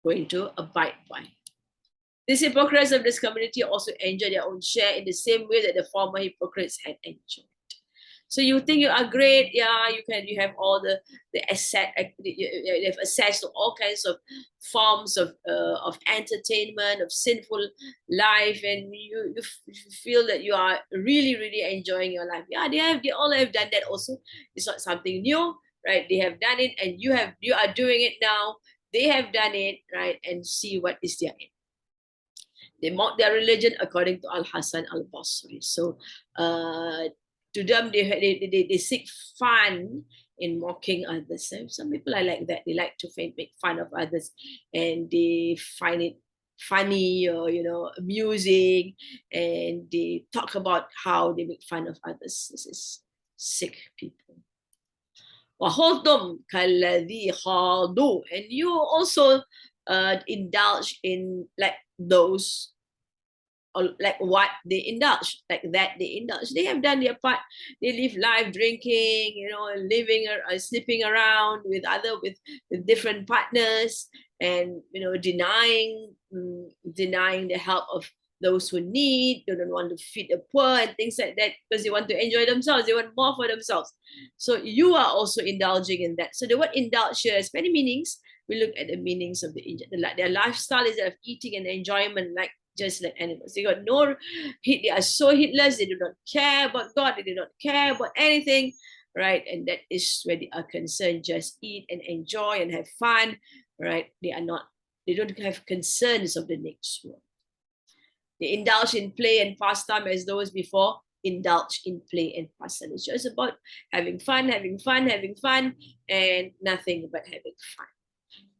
going to abide by. These hypocrites of this community also enjoy their own share in the same way that the former hypocrites had enjoyed. So you think you are great, yeah, you have all the asset, you have access to all kinds of forms of entertainment, of sinful life, and you feel that you are really, really enjoying your life. Yeah, they all have done that also. It's not something new, right? They have done it, and you are doing it now. They have done it, right? And see what is their end. They mock their religion according to Al-Hasan al-Basri. So to them, they seek fun in mocking others. Some people are like that. They like to make fun of others, and they find it funny or amusing, and they talk about how they make fun of others. This is sick people. And you also indulge in like those, or like what they indulge, like that they indulge. They have done their part. They live life drinking, living or sleeping around with different partners, and denying the help of those who need. They don't want to feed the poor and things like that because they want to enjoy themselves. They want more for themselves. So you are also indulging in that. So the word indulge here has many meanings. We look at the meanings of their lifestyle is that of eating and enjoyment, just like animals. They are so heedless. They do not care about God. They do not care about anything, right? And that is where they are concerned. Just eat and enjoy and have fun, right? They don't have concerns of the next world. They indulge in play and pastime as those before indulge in play and pastime. It's just about having fun, and nothing but having fun.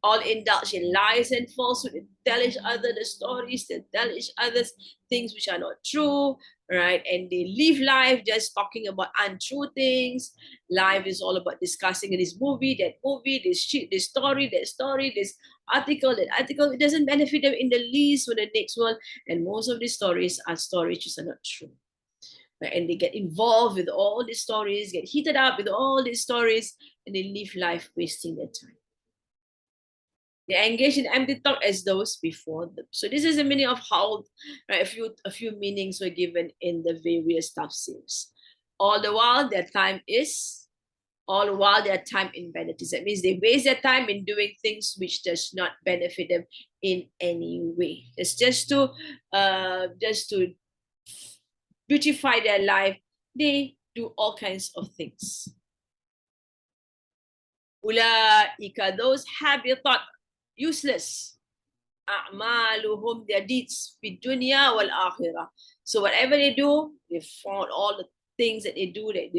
All indulge in lies and falsehood. They tell each other the stories. They tell each other things which are not true, right? And they live life just talking about untrue things. Life is all about discussing this movie, this story, this article, that article. It doesn't benefit them in the least for the next world. And most of these stories are stories which are not true. right? And they get involved with all these stories, get heated up with all these stories, and they live life wasting their time. They engage in empty talk as those before them. So this is the meaning of how, right, a few meanings were given in the various tafsirs. All the while their time is, all the while their time in vanities. That means they waste their time in doing things which does not benefit them in any way. It's just to beautify their life. They do all kinds of things. Ulaika, those habitat, useless. A'maluhum, their deeds, fi dunya wal akhirah. So whatever they do, they found all the things that they do that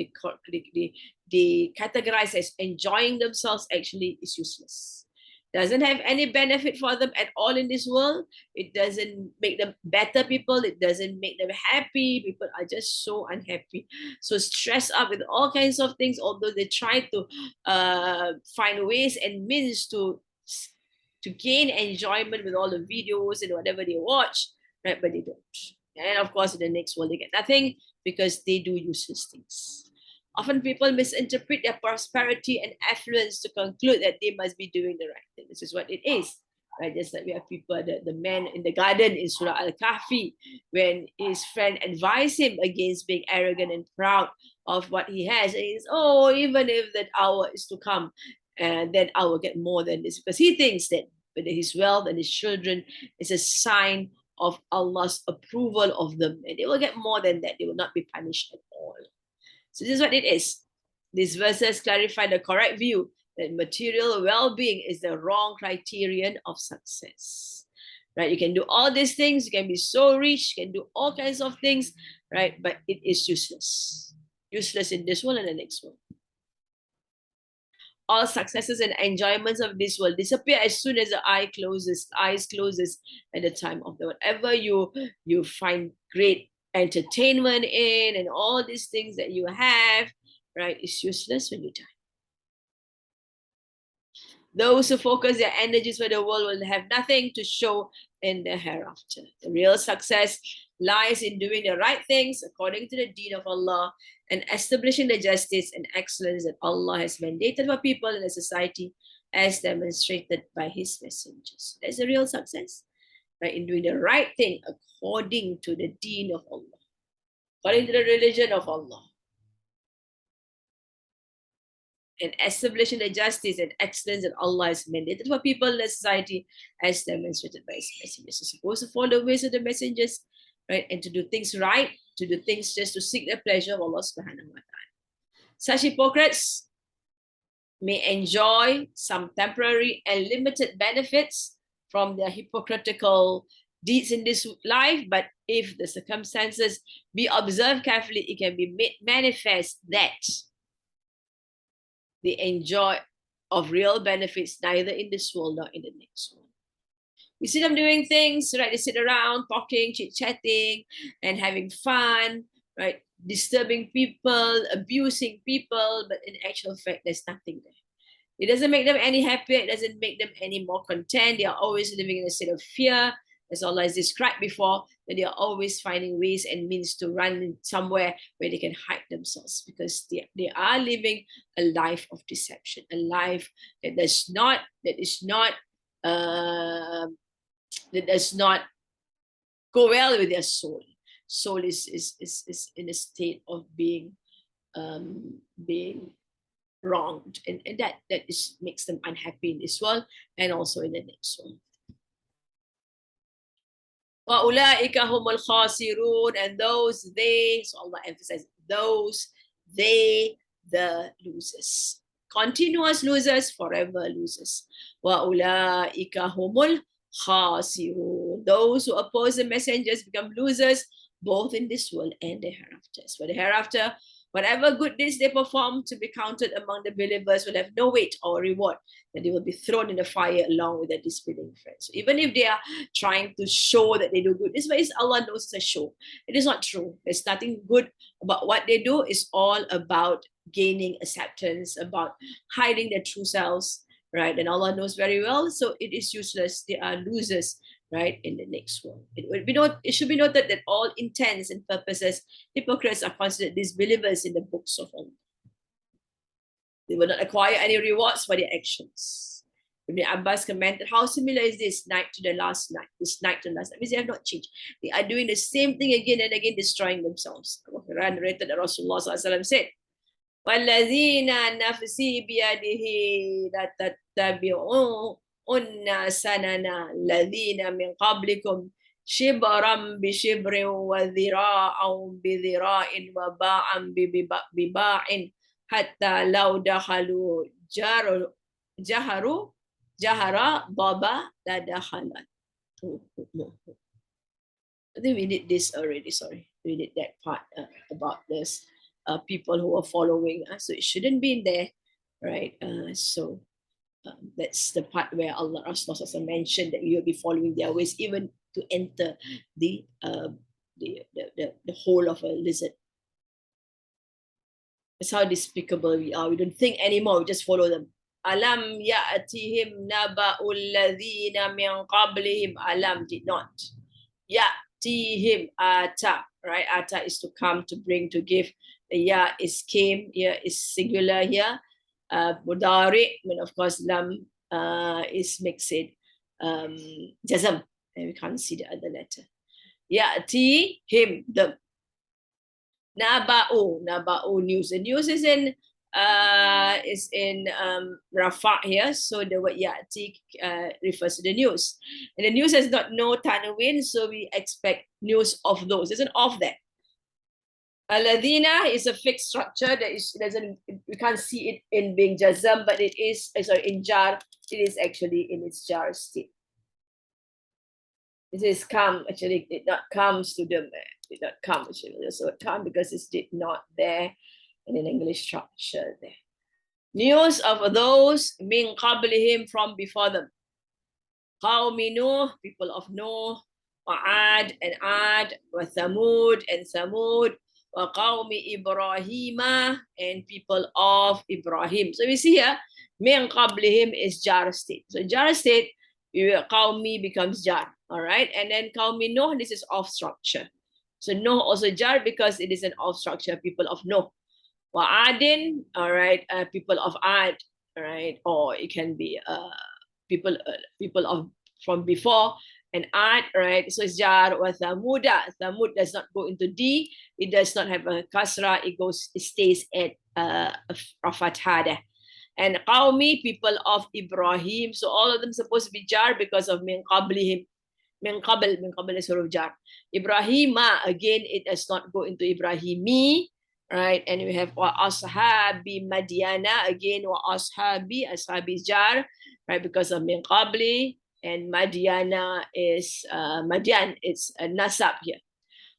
they categorize as enjoying themselves actually is useless. Doesn't have any benefit for them at all in this world. It doesn't make them better people. It doesn't make them happy. People are just so unhappy, so stressed up with all kinds of things. Although they try to find ways and means to gain enjoyment with all the videos and whatever they watch, right? But they don't. And of course, in the next world, they get nothing because they do useless things. Often people misinterpret their prosperity and affluence to conclude that they must be doing the right thing. This is what it is. Right? Just like we have people, the man in the garden in Surah Al-Kahfi, when his friend advised him against being arrogant and proud of what he has. And he says, oh, even if that hour is to come, and then I will get more than this. Because he thinks that his wealth and his children is a sign of Allah's approval of them. And they will get more than that. They will not be punished at all. So this is what it is. These verses clarify the correct view that material well-being is the wrong criterion of success. Right? You can do all these things, you can be so rich, you can do all kinds of things, right? But it is useless. Useless in this world and the next world. All successes and enjoyments of this world disappear as soon as the eyes closes at the time of the whatever you find great entertainment in, and all these things that you have, right, is useless when you die. Those who focus their energies for the world will have nothing to show in the hereafter. The real success lies in doing the right things according to the deen of Allah and establishing the justice and excellence that Allah has mandated for people in a society as demonstrated by His messengers. That's the real success, right? In doing the right thing according to the deen of Allah, according to the religion of Allah, and establishing the justice and excellence that Allah has mandated for people in the society as demonstrated by His messengers. So supposed to follow the ways of the messengers, right? And to do things right, to do things just to seek the pleasure of Allah subhanahu wa ta'ala. Such hypocrites may enjoy some temporary and limited benefits from their hypocritical deeds in this life, but if the circumstances be observed carefully, it can be made manifest that they enjoy of real benefits neither in this world nor in the next world. You see them doing things, right? They sit around talking, chit-chatting, and having fun, right? Disturbing people, abusing people, but in actual fact, there's nothing there. It doesn't make them any happier. It doesn't make them any more content. They are always living in a state of fear, as Allah has described before, that they are always finding ways and means to run somewhere where they can hide themselves, because they are living a life of deception, a life that does not go well with their soul. Soul is in a state of being wronged, and that makes them unhappy in this world and also in the next world. وَأُولَٰئِكَ هُمُ الْخَاسِرُونَ, and those they, so Allah emphasizes, those they, the losers, continuous losers, forever losers. وَأُولَٰئِكَ هُمُ الْخَاسِرُونَ, those who oppose the messengers become losers both in this world and the hereafter. For the hereafter, whatever good deeds they perform to be counted among the believers will have no weight or reward, that they will be thrown in the fire along with their disbelieving friends. So even if they are trying to show that they do good, this is Allah knows it's a show. It is not true. There's nothing good about what they do. It's all about gaining acceptance, about hiding their true selves, right? And Allah knows very well, so it is useless. They are losers, right, in the next one. It should be noted that all intents and purposes, hypocrites are considered disbelievers in the books of Allah. They will not acquire any rewards for their actions. Ibn Abbas commented, how similar is this night to the last night? This night to the last night. Means they have not changed. They are doing the same thing again and again, destroying themselves. Quran narrated that Rasulullah said, وَالَّذِينَ نَفْسِي بِيَدِهِ لَتَتَّبِعُنَّ سَنَنَ الَّذِينَ مِنْ قَبْلِكُمْ شِبْرًا بِشِبْرٍ وَذِرَاعًا بِذِرَاعٍ وَبَاعًا بِبَاعٍ حَتَّى لَوْ دَخَلُوا جَهَرَ ضَبَ لَدَخَلَتْ. I think we did this already, sorry. We did that part about this. People who are following us, so it shouldn't be in there, right? So that's the part where Allah Rasulullah mentioned that we will be following their ways, even to enter the hole of a lizard. That's how despicable we are. We don't think anymore, we just follow them. Alam ya'tihim naba'ul ladhina min qablihim. Alam did not. Ya'tihim ata, right? Ata is to come, to bring, to give. Ya is came, here is singular here. Mudari, and of course lam is mixed jazam, and we can't see the other letter. Ya'ti him, them. Naba'u news. The news is in Rafa here, so the word ya'ti refers to the news, and the news has got no tanwin, so we expect news of those. There's an of there. Aladina is a fixed structure that is doesn't, we can't see it in being jazam, but it is in jar. It is actually in its jar state. It is come, actually it not comes to them. Did not come, actually. So it come because it's did not there in an English structure there. News of those min qablihim, from before them. Qawmi Nuh, people of Nuh, wa Ad and Ad, wa Thamud and Thamud, wa Qawmi Ibrahima, and people of Ibrahim. So we see here, min qablihim is jar state. So jar state, Qawmi becomes jar, all right? And then Qawmi Nuh, this is off structure. So Nuh also jar because it is an off structure, people of Nuh. Wa Adin, all right, people of Ad, all right? Or it can be people of from before, and Ad, right? So it's jar. Wa Thamuda. Thamud does not go into D. It does not have a kasra. It stays at a fathah. And Qawmi, people of Ibrahim. So all of them supposed to be jar because of min qablihim. Min qabl is sort of jar. Ibrahima, again, it does not go into Ibrahimi, right? And we have wa ashabi Madiana, again, wa ashabi is jar, right? Because of min qabli, and Madiana is Madian, it's a nasab here.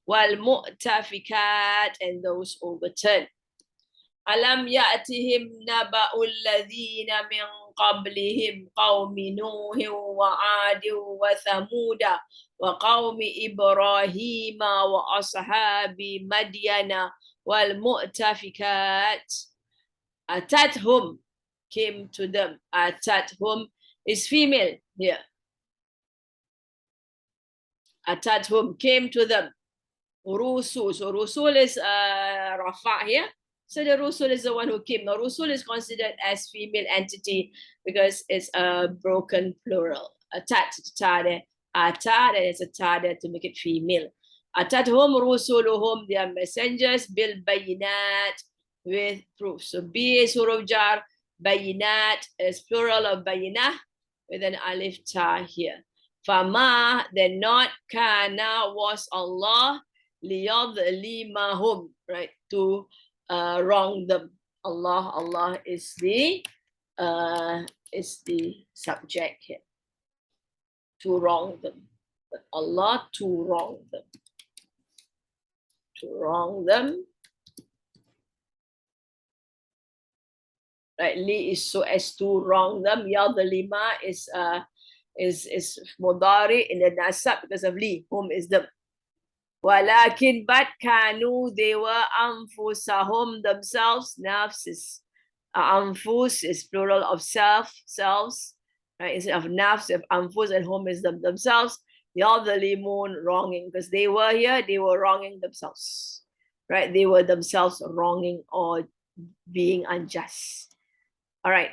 Wal mu'tafikat, and those overturn. Alam ya'tihim naba'ul ladhina min qablihim qawmi Nuhin wa Adin wa Thamuda wa qawmi Ibrahima wa ashabi Madyana wal mu'tafikat. Atathum, came to them. Atathum is female here. Atathum, came to them. Rusul, so Rusul is Rafa here. So the Rusul is the one who came. Now Rusul is considered as female entity because it's a broken plural. Atat, tade, ata, that is a tade to make it female. Atathum rusuluhum, their messengers, bil bayinat, with proof. So B is huruf jar, bayinat is plural of bayinah with an alif ta here. Fama, then not kana, was Allah, liyadlimahum, right, to wrong them. Allah is the subject here. To wrong them. But Allah to wrong them. To wrong them. Right, li is so as to wrong them. Yadlima is mudari in the nasab because of li, whom is them. Walakin, but kanu, they were anfusahum, themselves. Nafs is anfus is plural of selves, right? Instead of nafs, of anfus, and hum is themselves. يظلمون, wronging, because they were here, they were wronging themselves, right? They were themselves wronging or being unjust. All right.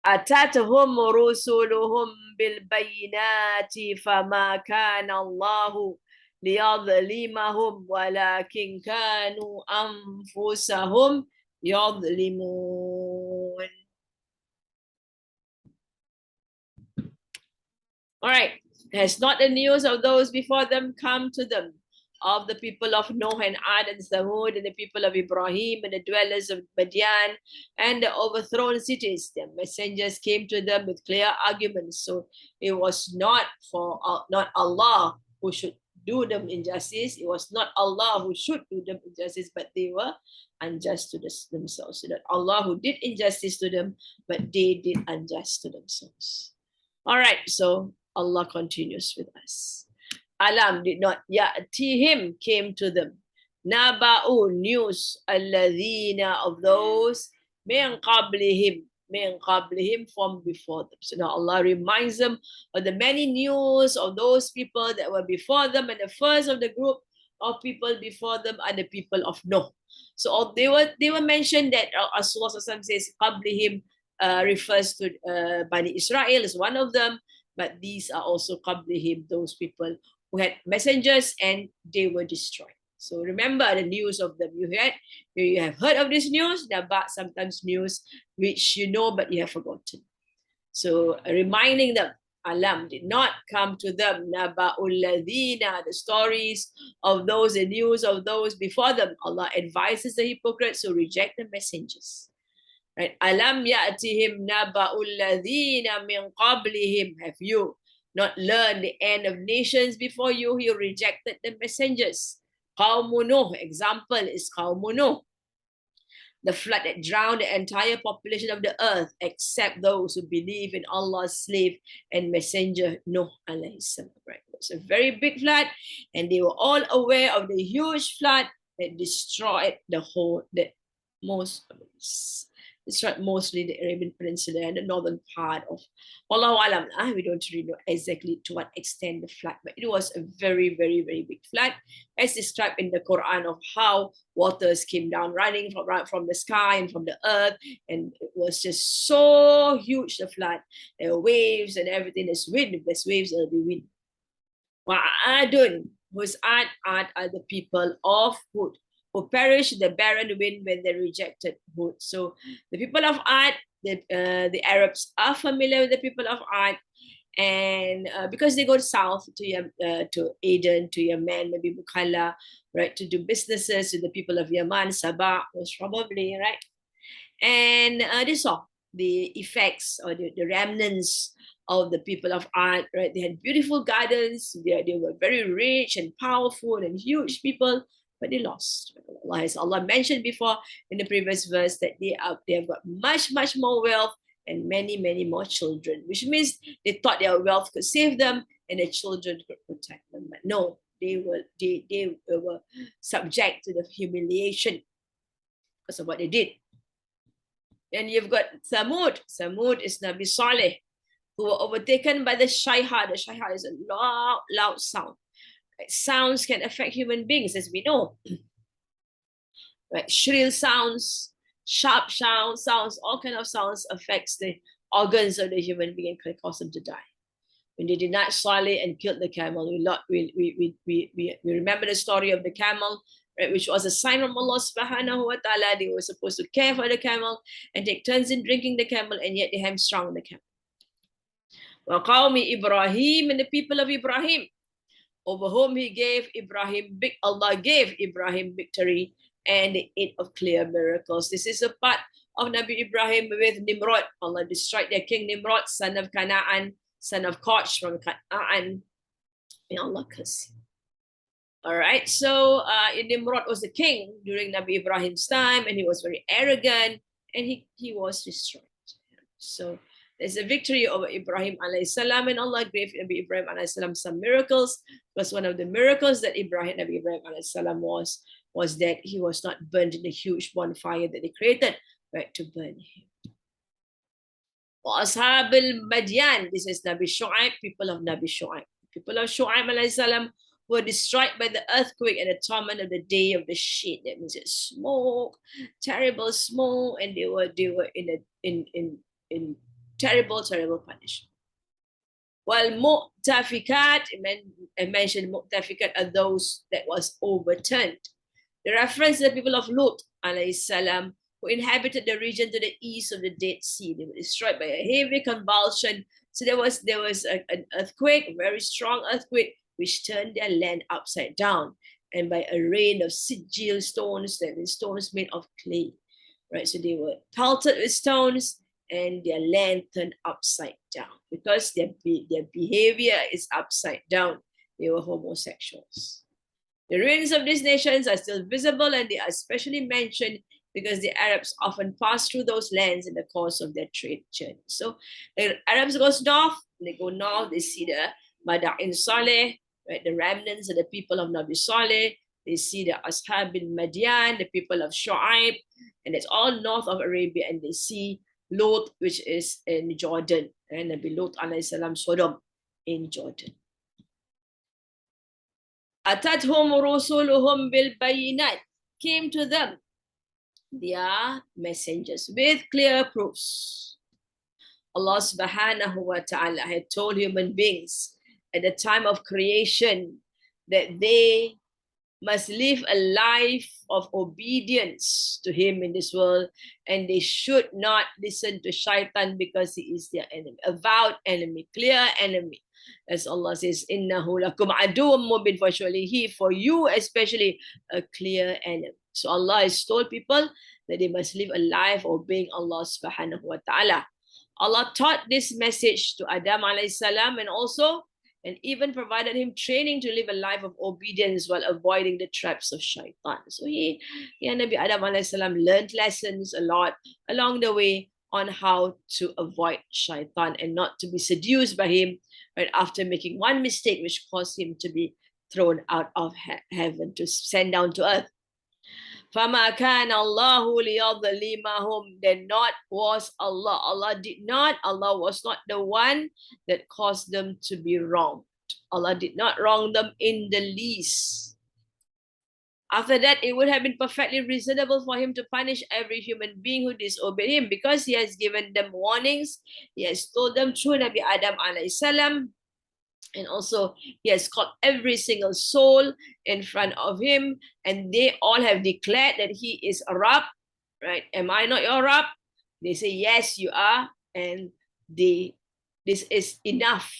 أتتهم رسلهم بالبينات فما كان الله ليظلمهم ولكن كانوا أنفسهم يظلمون. All right. Has not the news of those before them come to them, of the people of Noah and Ad and Thamud and the people of Ibrahim and the dwellers of Madian and the overthrown cities? Their messengers came to them with clear arguments. So it was not for not Allah who should do them injustice. It was not Allah who should do them injustice, but they were unjust to themselves. So that Allah who did injustice to them, but they did unjust to themselves. All right, so Allah continues with us. Alam, did not ya'tihim, came to them. Naba'u, news, alladhina, of those, min qablihim, from before them. So now Allah reminds them of the many news of those people that were before them, and the first of the group of people before them are the people of Noah. So they were mentioned that Rasulullah says qablihim refers to Bani Israel as one of them, but these are also qablihim, those people who had messengers and they were destroyed. So remember the news of them. You have heard of this news, but sometimes news which you know but you have forgotten. So reminding them, alam, did not come to them, naba'ul ladhina, the stories of those, the news of those before them. Allah advises the hypocrites who reject the messengers. Right? Alam ya'tihim naba'ul ladhina min qablihim. Have you not learned the end of nations before you? You rejected the messengers. Qawmu Nuh, example is Qawmu Nuh, the flood that drowned the entire population of the earth except those who believe in Allah's slave and messenger Nuh alayhi salam. Right? It's a very big flood, and they were all aware of the huge flood that destroyed mostly the Arabian Peninsula and the northern part of Wallahu Alam. We don't really know exactly to what extent the flood, but it was a very, very, very big flood, as described in the Quran, of how waters came down running from the sky and from the earth, and it was just so huge, the flood. There were waves and everything. There's wind. If there's waves, there'll be wind. Wa'adun, who's Ad are the people of Hud, who perished the barren wind when they rejected Hud. So the people of Ad, the Arabs are familiar with the people of Ad, and because they go south to Aden, to Yemen, maybe Bukala, right, to do businesses with the people of Yemen, Sabah was probably, right? And they saw the effects or the remnants of the people of Ad, right? They had beautiful gardens, they were very rich and powerful and huge people, but they lost. Allah mentioned before in the previous verse that they have got much, much more wealth and many, many more children, which means they thought their wealth could save them and their children could protect them. But no, they were subject to the humiliation because of what they did. Then you've got Thamud. Thamud is Nabi Saleh, who were overtaken by the shayha. The shayha is a loud sound. Right? Sounds can affect human beings, as we know. Right? Shrill sounds, sharp sounds, all kinds of sounds affects the organs of the human being and can cause them to die. When they denied Saleh and killed the camel, we remember the story of the camel, right, which was a sign from Allah subhanahu wa ta'ala. They were supposed to care for the camel and take turns in drinking the camel, and yet they hamstrung the camel. وَقَوْمِ Ibrahim, and the people of Ibrahim, over whom Allah gave Ibrahim victory and the aid of clear miracles. This is a part of Nabi Ibrahim with Nimrod. Allah destroyed their king Nimrod, son of Canaan, son of Koch from Canaan. May Allah curse him. All right, so Nimrod was the king during Nabi Ibrahim's time, and he was very arrogant, and he was destroyed. So there's a victory over Ibrahim alayhi salam, and Allah gave Nabi Ibrahim alayhi salam some miracles. Because one of the miracles that Nabi Ibrahim alayhi salam was that he was not burned in the huge bonfire that they created, right, to burn him. Ashab al-Madian, this is Nabi Shu'aib, people of Nabi Shu'aib. people of Shu'aib alayhi salam were destroyed by the earthquake and the torment of the day of the shade. That means it's smoke, terrible smoke, and they were in terrible punishment. While mu'tafikat, I mentioned mu'tafikat are those that was overturned. The reference to the people of Lut alayhi salam, who inhabited the region to the east of the Dead Sea. They were destroyed by a heavy convulsion. So there was an earthquake, a very strong earthquake, which turned their land upside down. And by a rain of sigil stones, that is stones made of clay. Right? So they were pelted with stones and their land turned upside down because their behavior is upside down. They were homosexuals. The ruins of these nations are still visible, and they are especially mentioned because the Arabs often pass through those lands in the course of their trade journey. So the Arabs goes north, they go north, they see the Mada'in Saleh, right, the remnants of the people of Nabi Saleh. They see the Ashab bin Madian, the people of Shu'aib, and it's all north of Arabia, and they see Lot, which is in Jordan, and Nabi Lot alayhi salam Sodom in Jordan. Atathum rusuluhum bil bayinat, came to them their messengers with clear proofs. Allah subhanahu wa ta'ala had told human beings at the time of creation that they must live a life of obedience to him in this world, and they should not listen to shaitan because he is their enemy, avowed enemy, clear enemy. As Allah says, innahu lakum aduwwum mubin, for surely he, for you especially, a clear enemy. So Allah has told people that they must live a life obeying Allah subhanahu wa ta'ala. Allah taught this message to Adam alayhi salam, and even provided him training to live a life of obedience while avoiding the traps of shaitan. So Nabi Adam alayhi salam learned lessons a lot along the way on how to avoid shaitan and not to be seduced by him, right, after making one mistake which caused him to be thrown out of heaven, to send down to earth. فَمَا كَانَ اللَّهُ لِيَظْلِمَهُمْ, then not was Allah. Allah was not the one that caused them to be wronged. Allah did not wrong them in the least. After that, it would have been perfectly reasonable for him to punish every human being who disobeyed him, because he has given them warnings. He has told them through Nabi Adam alayhi salam, and also he has called every single soul in front of him, and they all have declared that he is a Rabb, right? Am I not your Rabb? They say, yes, you are. And this is enough,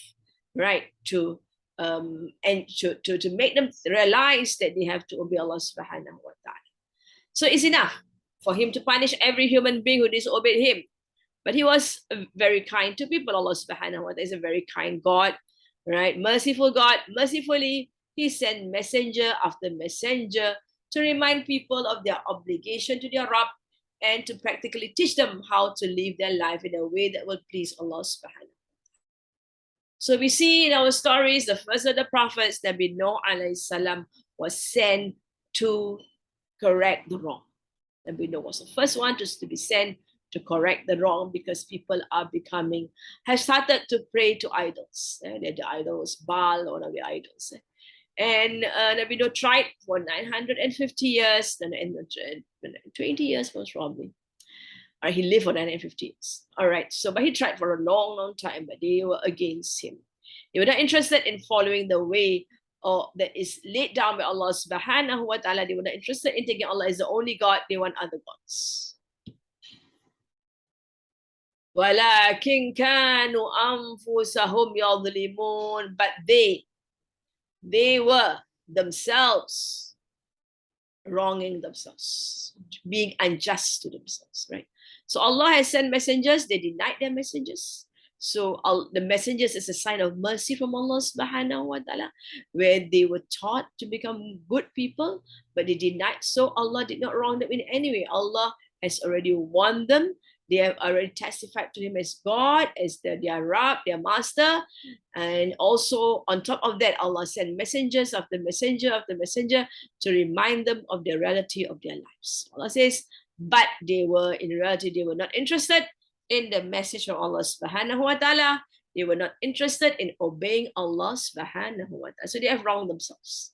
right, to make them realize that they have to obey Allah subhanahu wa ta'ala. So it's enough for him to punish every human being who disobeyed him. But he was very kind to people. Allah subhanahu wa ta'ala is a very kind God, right? Merciful God. Mercifully, he sent messenger after messenger to remind people of their obligation to their Rabb and to practically teach them how to live their life in a way that will please Allah subhanahu. So we see in our stories, the first of the prophets, Nabi Nuh alayhi salam, was sent to correct the wrong. Nabi Nuh was the first one to be sent to correct the wrong, because people have started to pray to idols. The idol was Baal, one of the idols. And Nabi Nuh tried for 950 years, and 20 years most probably. Or he lived for 950 years. All right. So, but he tried for a long, long time, but they were against him. They were not interested in following the way that is laid down by Allah subhanahu wa ta'ala. They were not interested in taking Allah as the only God. They want other gods. وَلَكِنْ كَانُوا أَنفُسَهُمْ يَظْلِمُونَ, but they were themselves wronging themselves, being unjust to themselves, right? So Allah has sent messengers, they denied their messengers. So the messengers is a sign of mercy from Allah subhanahu wa ta'ala, where they were taught to become good people, but they denied. So Allah did not wrong them in any way. Allah has already warned them. They have already testified to him as God, as their Rabb, their master. And also on top of that, Allah sent messengers after messenger after messenger to remind them of the reality of their lives. Allah says, but in reality, they were not interested in the message of Allah subhanahu wa ta'ala. They were not interested in obeying Allah subhanahu wa ta'ala. So they have wronged themselves.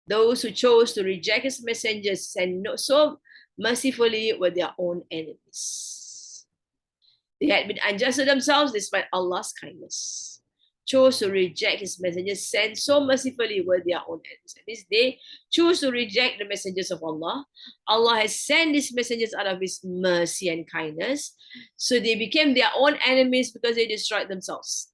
Those who chose to reject his messengers and so mercifully were their own enemies. They had been unjust to themselves despite Allah's kindness. Chose to reject his messengers sent so mercifully were their own enemies. That means they choose to reject the messengers of Allah. Allah has sent these messengers out of his mercy and kindness. So they became their own enemies because they destroyed themselves.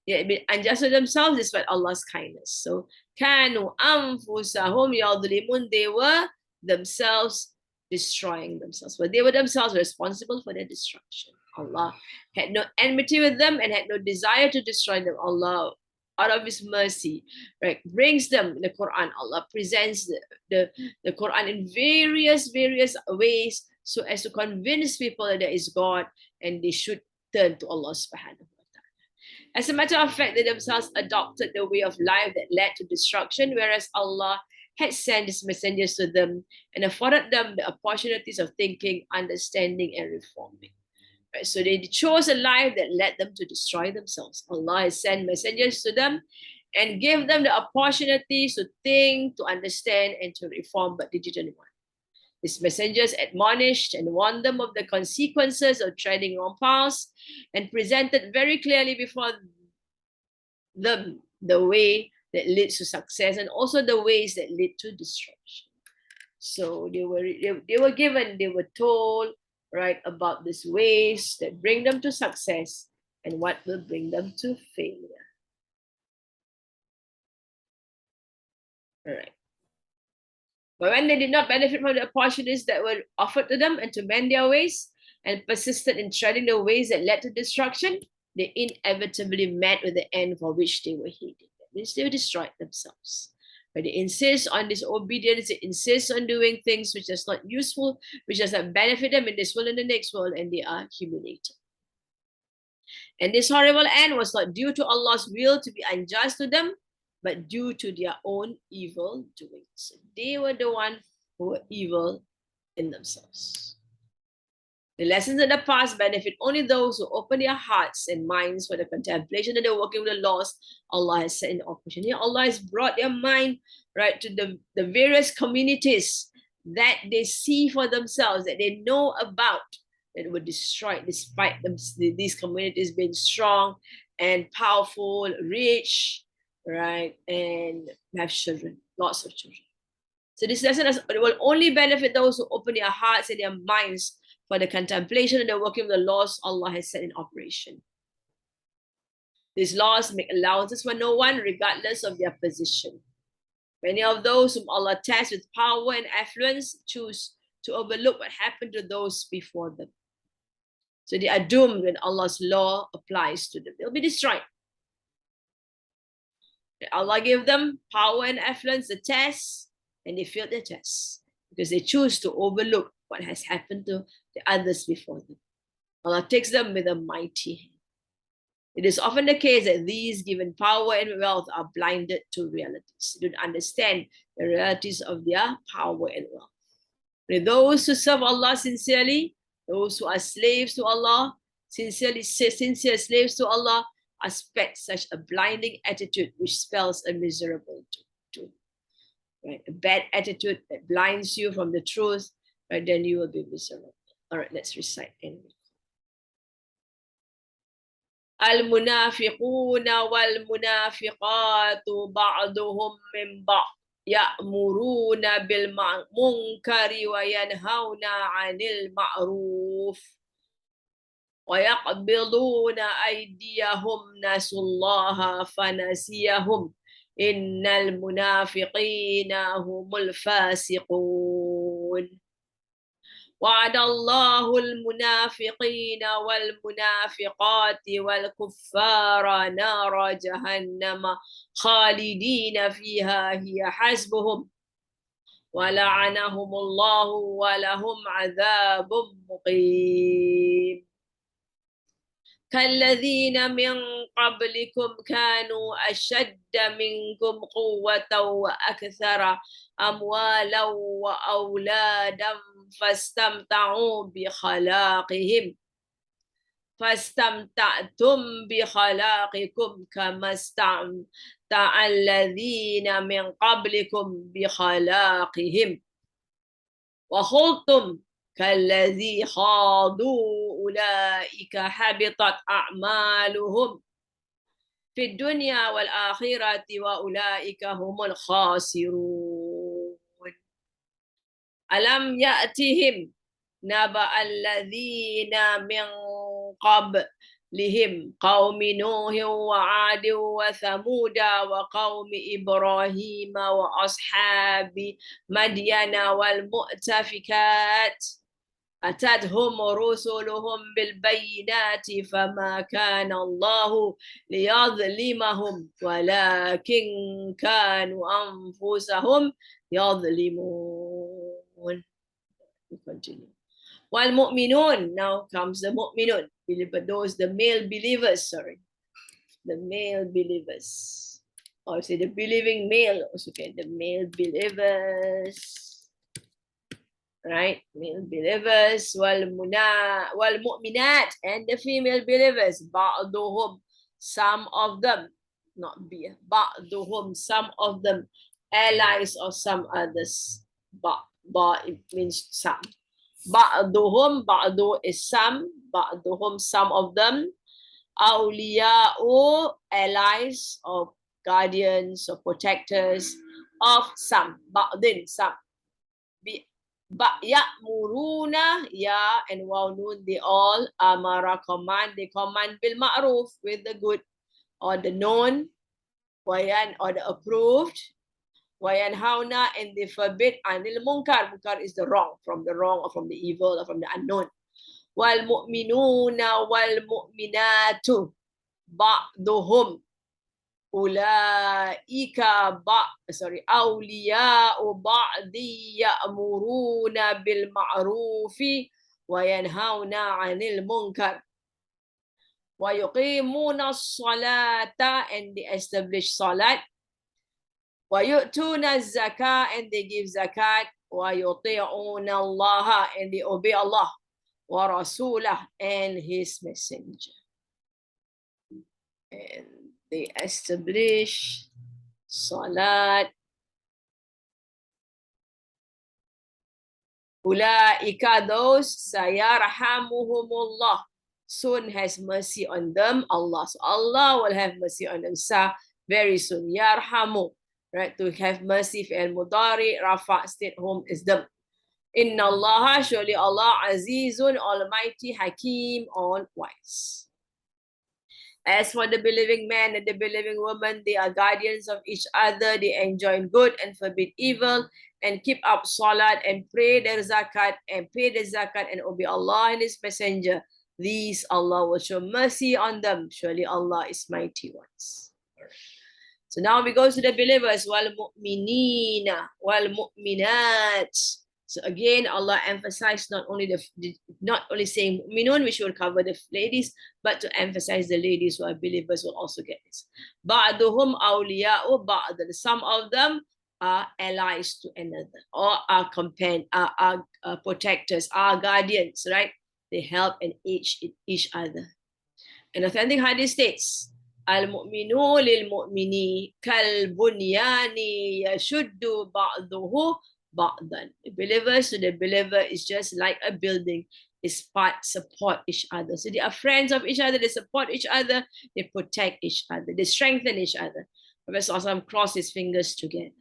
They had been unjust to themselves despite Allah's kindness. So kanu anfusahum yadlimun, they were themselves destroying themselves, but they were themselves responsible for their destruction. Allah had no enmity with them and had no desire to destroy them. Allah, out of his mercy, right, brings them the Quran. Allah presents the Quran in various ways so as to convince people that there is God and they should turn to Allah subhanahu wa ta'ala. As a matter of fact, they themselves adopted the way of life that led to destruction, whereas Allah had sent his messengers to them and afforded them the opportunities of thinking, understanding, and reforming. Right? So they chose a life that led them to destroy themselves. Allah has sent messengers to them and gave them the opportunities to think, to understand, and to reform, but they didn't want. His messengers admonished and warned them of the consequences of treading on paths and presented very clearly before them the way that leads to success and also the ways that lead to destruction. So they were told, right, about these ways that bring them to success and what will bring them to failure. All right. But when they did not benefit from the opportunities that were offered to them and to mend their ways and persisted in treading the ways that led to destruction, they inevitably met with the end for which they were headed. That means they destroyed themselves. But they insist on disobedience, they insist on doing things which is not useful, which does not benefit them in this world and the next world, and they are humiliated. And this horrible end was not due to Allah's will to be unjust to them, but due to their own evil doings. They were the ones who were evil in themselves. The lessons of the past benefit only those who open their hearts and minds for the contemplation and the working with the laws Allah has set in operation. Here, Allah has brought their mind, right, to the various communities that they see for themselves, that they know about, that were destroyed despite these communities being strong and powerful, rich, right, and have children, lots of children. So this lesson will only benefit those who open their hearts and their minds for the contemplation and the working of the laws Allah has set in operation. These laws make allowances for no one, regardless of their position. Many of those whom Allah tests with power and affluence choose to overlook what happened to those before them. So they are doomed when Allah's law applies to them. They'll be destroyed. Allah gave them power and affluence, the test, and they failed the test because they choose to overlook what has happened to the others before them. Allah takes them with a mighty hand. It is often the case that these given power and wealth are blinded to realities. They don't understand the realities of their power and wealth. But those who serve Allah sincerely, those who are slaves to Allah, sincere slaves to Allah, expect such a blinding attitude which spells a miserable doom. Right? A bad attitude that blinds you from the truth, right? Then you will be miserable. All right, let's recite anyway. المنافقون والمنافقات بعضهم من بعض يأمرون بالمنكر وينهون عن المعروف ويقبضون أيديهم نسوا الله فنسيهم إن المنافقين هم الفاسقون وعد الله المنافقين والمنافقات والكفار نار جهنم خالدين فيها هي حسبهم ولعنهم الله ولهم عذاب مقيم كالذين من قبلكم كانوا أشد منكم قوة وأكثر أموالا وأولادا فاستمتعوا بخلاقهم فَاسْتَمْتَعْتُمْ بِخَلَاقِكُمْ كَمَا اسْتَمْتَعَ الَّذِينَ مِنْ قَبْلِكُمْ بِخَلَاقِهِمْ وَخُضْتُمْ كَالَّذِي خَاضُوا أُولَئِكَ حَبِطَتْ أَعْمَالُهُمْ فِي الدُّنْيَا وَالْآخِرَةِ وَأُولَئِكَ هُمُ الْخَاسِرُونَ أَلَمْ يَأْتِهِمْ نَبَأَ الَّذِينَ مِنْ قَبْلِهِمْ قَوْمِ نُوحٍ وَعَادٍ وَثَمُودَ وَقَوْمِ إِبْرَاهِيمَ وَأَصْحَابِ مَدْيَنَ وَالْمُؤْتَفِكَاتِ أتتهم رسلهم بالبينات فما كان الله ليظلمهم ولكن كانوا أنفسهم يظلمون. We continue. والمؤمنون, now comes the mu'minun, those the male believers, the male believers, or say the believing male, also okay, the male believers. Right, male believers, wal mu'minat, and the female believers, ba'duhum, some of them, not be, ba'duhum, some of them, allies of some others. Ba it means some. Ba'duhum, ba'du is some, ba'duhum, some of them, awliya'u, allies of guardians or protectors of some, ba'din, some. Ya'muruna, ya and waw nun, they all amara command, they command bil ma'ruf, with the good or the known, wayan or the approved, wayan hauna, and they forbid anil munkar. Munkar is the wrong, from the wrong or from the evil or from the unknown. Wal mu'minuna wal mu'minatu ba'duhum Ulaika awliya'u ba'di ya'muruna bil ma'rufi wa yanhauna 'anil munkar wa yuqimuna as-salata, and they establish salat, wa yu'tuna az-zakah, and they give zakat, wa yuti'una Allah, and they obey Allah, wa rasulah, and his messenger. And they establish salat. Ulaika, those, sayarhamuhumullah, soon has mercy on them, Allah. So Allah will have mercy on them, very soon. Yarhamu, right, to have mercy. Fi'al mudari, rafa, stay at home is them. Inna Allah, surely Allah, azizun, almighty, hakim, all wise. As for the believing man and the believing woman, they are guardians of each other. They enjoin good and forbid evil, and keep up salat and pray their zakat and pay the zakat and obey Allah and His Messenger. These Allah will show mercy on them. Surely Allah is mighty ones. So now we go to the believers. Wal mu'minina wal mu'minat. So again, Allah emphasized not only saying mu'minun, which will cover the ladies, but to emphasize the ladies who are believers will also get this. Ba'duhum awliya'u ba'd. Some of them are allies to another, or are protectors, are guardians, right? They help and aid each other. An authentic hadith states, Al-mu'minu lil-mu'mini kal-bunyani yashuddu ba'duhu ba'dan. The believers to the believer is just like a building. Is support each other. So they are friends of each other, they support each other, they protect each other, they strengthen each other. Prophet Sallallahu crossed his fingers together.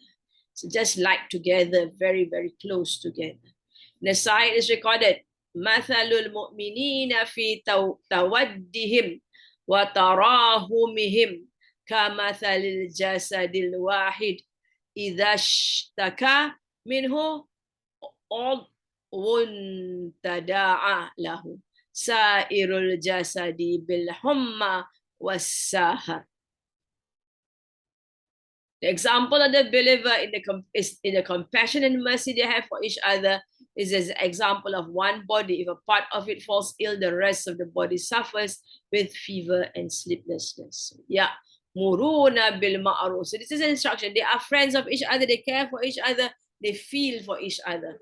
So just like together, very, very close together. The side is recorded, Mathalul mu'minina fi tawaddihim wa tarahumihim kamathalil jasadil wahid idha shtaka minhu tada'a lahu sa'irul jasadi bil humma was-sahar. The example of the believer in the compassion and mercy they have for each other is an example of one body. If a part of it falls ill, the rest of the body suffers with fever and sleeplessness. Yeah. Muruna bil ma'ruf. So this is an instruction. They are friends of each other. They care for each other. They feel for each other.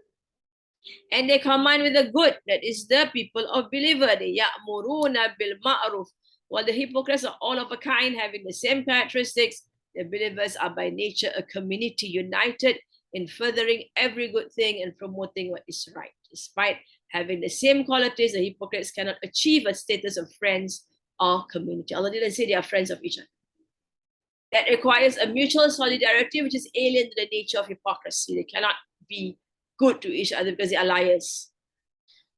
And they command with the good, that is the people of believer. They ya'muruna bil ma'ruf. While the hypocrites are all of a kind, having the same characteristics, the believers are by nature a community united in furthering every good thing and promoting what is right. Despite having the same qualities, the hypocrites cannot achieve a status of friends or community. Allah didn't say they are friends of each other. That requires a mutual solidarity, which is alien to the nature of hypocrisy. They cannot be good to each other because they are liars.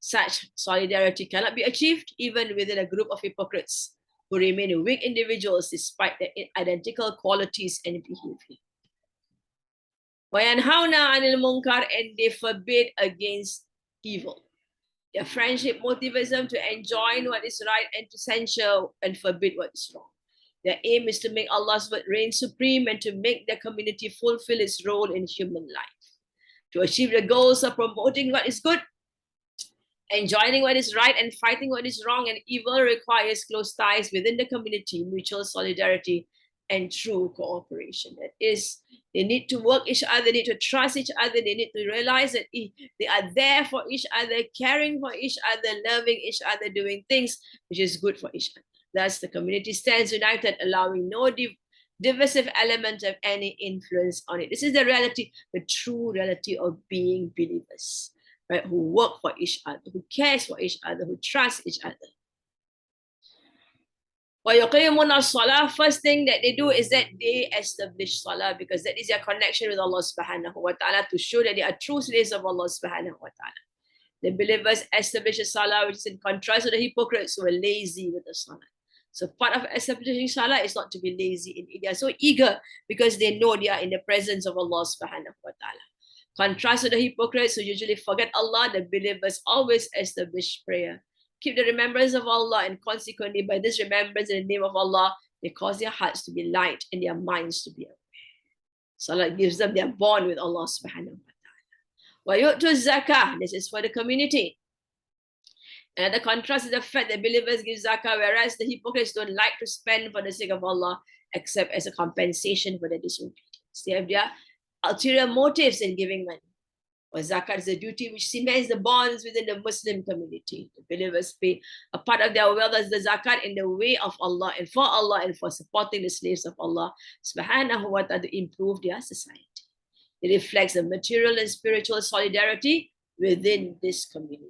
Such solidarity cannot be achieved even within a group of hypocrites who remain weak individuals despite their identical qualities and behavior. وَيَنْهَوْنَ عَنِ الْمُنْكَرِ, and they forbid against evil. Their friendship motivates them to enjoin what is right and to censure and forbid what is wrong. Their aim is to make Allah's word reign supreme and to make their community fulfill its role in human life. To achieve the goals of promoting what is good, enjoining what is right, and fighting what is wrong and evil requires close ties within the community, mutual solidarity, and true cooperation. That is, they need to work each other, they need to trust each other, they need to realize that they are there for each other, caring for each other, loving each other, doing things which is good for each other. Thus, the community stands united, allowing no divisive element of any influence on it. This is the reality, the true reality of being believers, right? Who work for each other, who cares for each other, who trust each other. First thing that they do is that they establish salah, because that is their connection with Allah subhanahu wa ta'ala, to show that they are true slaves of Allah subhanahu wa ta'ala. The believers establish a salah which is in contrast to the hypocrites who are lazy with the salah. So part of establishing salah is not to be lazy. They are so eager because they know they are in the presence of Allah subhanahu wa ta'ala. Contrast to the hypocrites who usually forget Allah, the believers always establish prayer. Keep the remembrance of Allah, and consequently, by this remembrance in the name of Allah, they cause their hearts to be light and their minds to be aware. Salah gives them their bond with Allah subhanahu wa ta'ala. وَيُؤْتُ الزَّكَاةِ, this is for the community. And the contrast is the fact that believers give zakah, whereas the hypocrites don't like to spend for the sake of Allah, except as a compensation for their disobedience. They have their ulterior motives in giving money. Or zakat is a duty which cements the bonds within the Muslim community. The believers pay a part of their wealth as the zakat in the way of Allah and for supporting the slaves of Allah subhanahu wa ta'ala to improve their society. It reflects the material and spiritual solidarity within this community.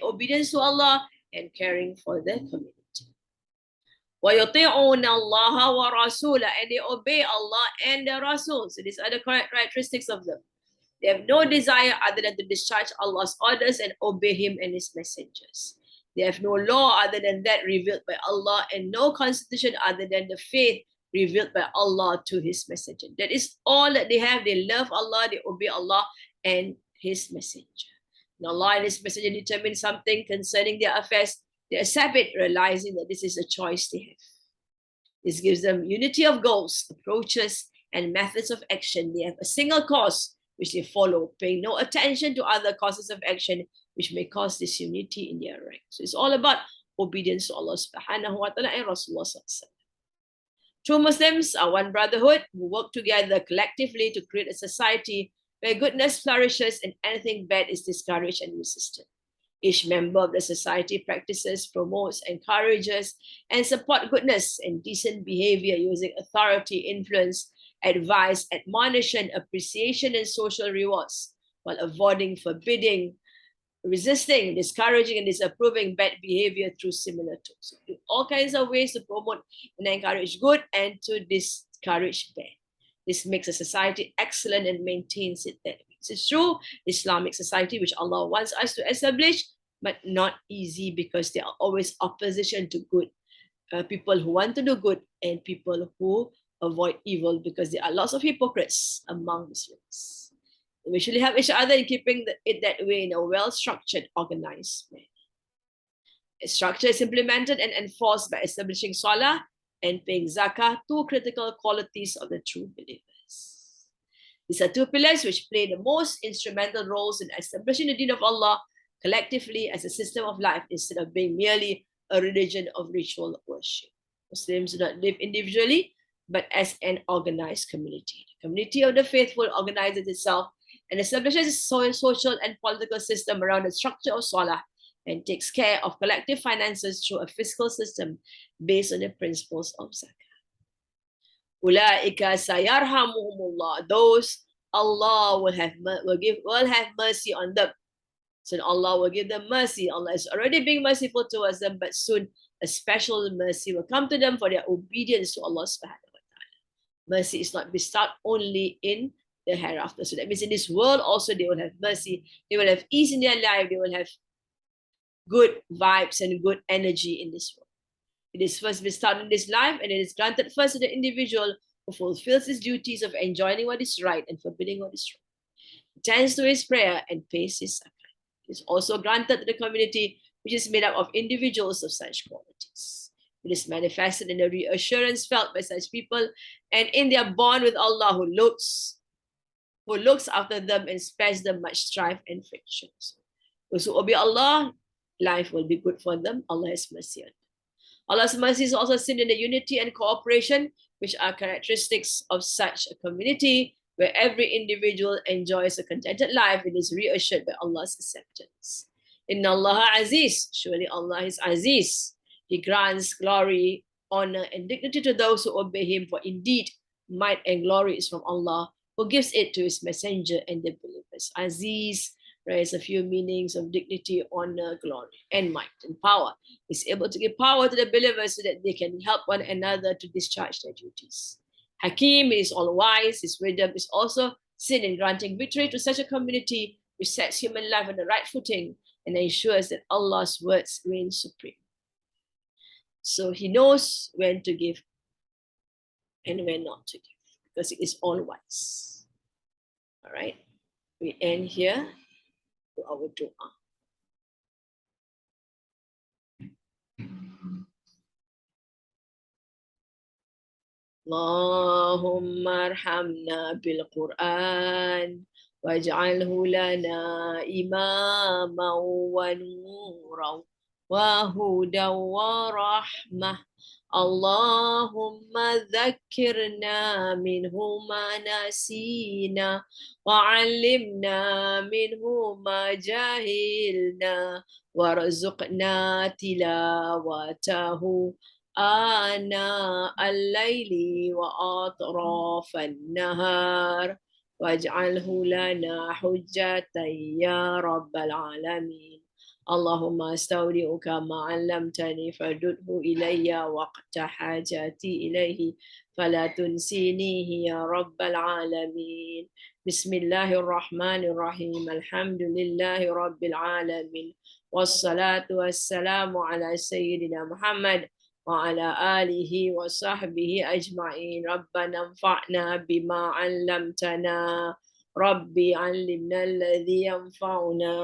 Obedience to Allah and caring for the community. وَيُطِيعُونَ اللَّهَ وَرَسُولَهُ, and they obey Allah and the Rasul. So these are the characteristics of them. They have no desire other than to discharge Allah's orders and obey Him and His messengers. They have no law other than that revealed by Allah, and no constitution other than the faith revealed by Allah to His messenger. That is all that they have. They love Allah, they obey Allah and His messenger. When Allah and His messenger determine something concerning their affairs, they accept it, realizing that this is a choice they have. This gives them unity of goals, approaches, and methods of action. They have a single cause which they follow, paying no attention to other causes of action which may cause disunity in their ranks. So it's all about obedience to Allah subhanahu wa ta'ala and Rasulullah sallallahu alaihi wasallam. True Muslims are one brotherhood who work together collectively to create a society where goodness flourishes and anything bad is discouraged and resisted. Each member of the society practices, promotes, encourages, and supports goodness and decent behavior using authority, influence, advice, admonition, appreciation, and social rewards, while avoiding, forbidding, resisting, discouraging, and disapproving bad behavior through similar tools. So all kinds of ways to promote and encourage good and to discourage bad. This makes a society excellent and maintains it that way. It's true Islamic society which Allah wants us to establish, but not easy because there are always opposition to good. People who want to do good and people who avoid evil, because there are lots of hypocrites among Muslims. We should help each other in keeping it that way in a well-structured, organized way. A structure is implemented and enforced by establishing salah and paying zakah, two critical qualities of the true believers. These are two pillars which play the most instrumental roles in establishing the deen of Allah collectively as a system of life instead of being merely a religion of ritual worship. Muslims do not live individually, but as an organized community. The community of the faithful organizes itself and establishes a social and political system around the structure of salah and takes care of collective finances through a fiscal system based on the principles of zakah. Ulaika sayarhamuhumullah. Those Allah will have mercy on them. So Allah will give them mercy. Allah is already being merciful towards them, but soon a special mercy will come to them for their obedience to Allah subhanahu wa ta'ala. Mercy is not bestowed only in the hereafter. So that means in this world also they will have mercy. They will have ease in their life. They will have good vibes and good energy in this world. It is first bestowed in this life, and it is granted first to the individual who fulfills his duties of enjoining what is right and forbidding what is wrong, attends to his prayer, and pays his zakah. It is also granted to the community, which is made up of individuals of such qualities. It is manifested in the reassurance felt by such people and in their bond with Allah, who looks after them and spares them much strife and frictions. Those who obey Allah, life will be good for them. Allah has mercy on them. Allah's mercy is also seen in the unity and cooperation, which are characteristics of such a community, where every individual enjoys a contented life and is reassured by Allah's acceptance. Inna Allah Aziz, surely Allah is Aziz. He grants glory, honor, and dignity to those who obey Him, for indeed might and glory is from Allah, who gives it to His messenger and the believers. Aziz, there is a few meanings of dignity, honor, glory, and might and power. Is able to give power to the believers so that they can help one another to discharge their duties. Hakim is all wise. His wisdom is also seen in granting victory to such a community, which sets human life on the right footing and ensures that Allah's words reign supreme. So He knows when to give and when not to give, because He is all wise. All right, we end here to our dua. Allahumma arhamna bil Quran waj'alhu lana imaman wa nuran wa hudan wa rahmah. Allahumma dhakkirna minhu ma nasina wa 'allimna minhu ma jahilna warzuqna tilawatahu آناء الليل وأطراف النهار واجعله لنا حجة يا رب العالمين. اللهم استودعك ما علمتني فردده إلي وقت حاجتي إليه فلا تنسينيه يا رب العالمين. بسم الله الرحمن الرحيم. الحمد لله رب العالمين والصلاة والسلام على سيدنا محمد وعلى آله وصحبه أجمعين. ربنا انفعنا بما علمتنا. ربي علمنا الذي ينفعنا.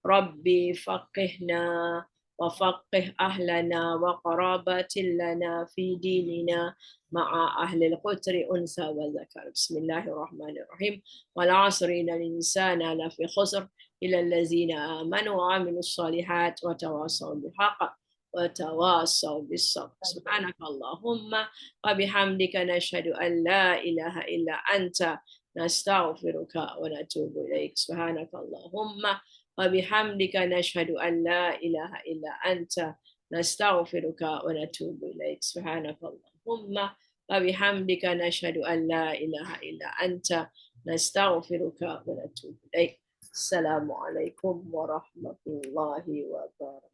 ربي فقهنا وفقه أهلنا وقرابة لنا في ديننا مع أهل القتر أنثى وذكر. بسم الله الرحمن الرحيم. والعصر إن الإنسان لفي خسر إلا الذين آمنوا وعملوا الصالحات وتواصوا بالحق وتواصوا بالصبر. سبحانك اللهم وبحمدك نشهد أن لا إله إلا أنت نستغفرك ونتوب إليك. سبحانك اللهم وبحمدك نشهد أن لا إله إلا أنت نستغفرك ونتوب إليك. سبحانك اللهم وبحمدك نشهد أن لا إله إلا أنت نستغفرك ونتوب إليك. السلام عليكم ورحمة الله وبركاته.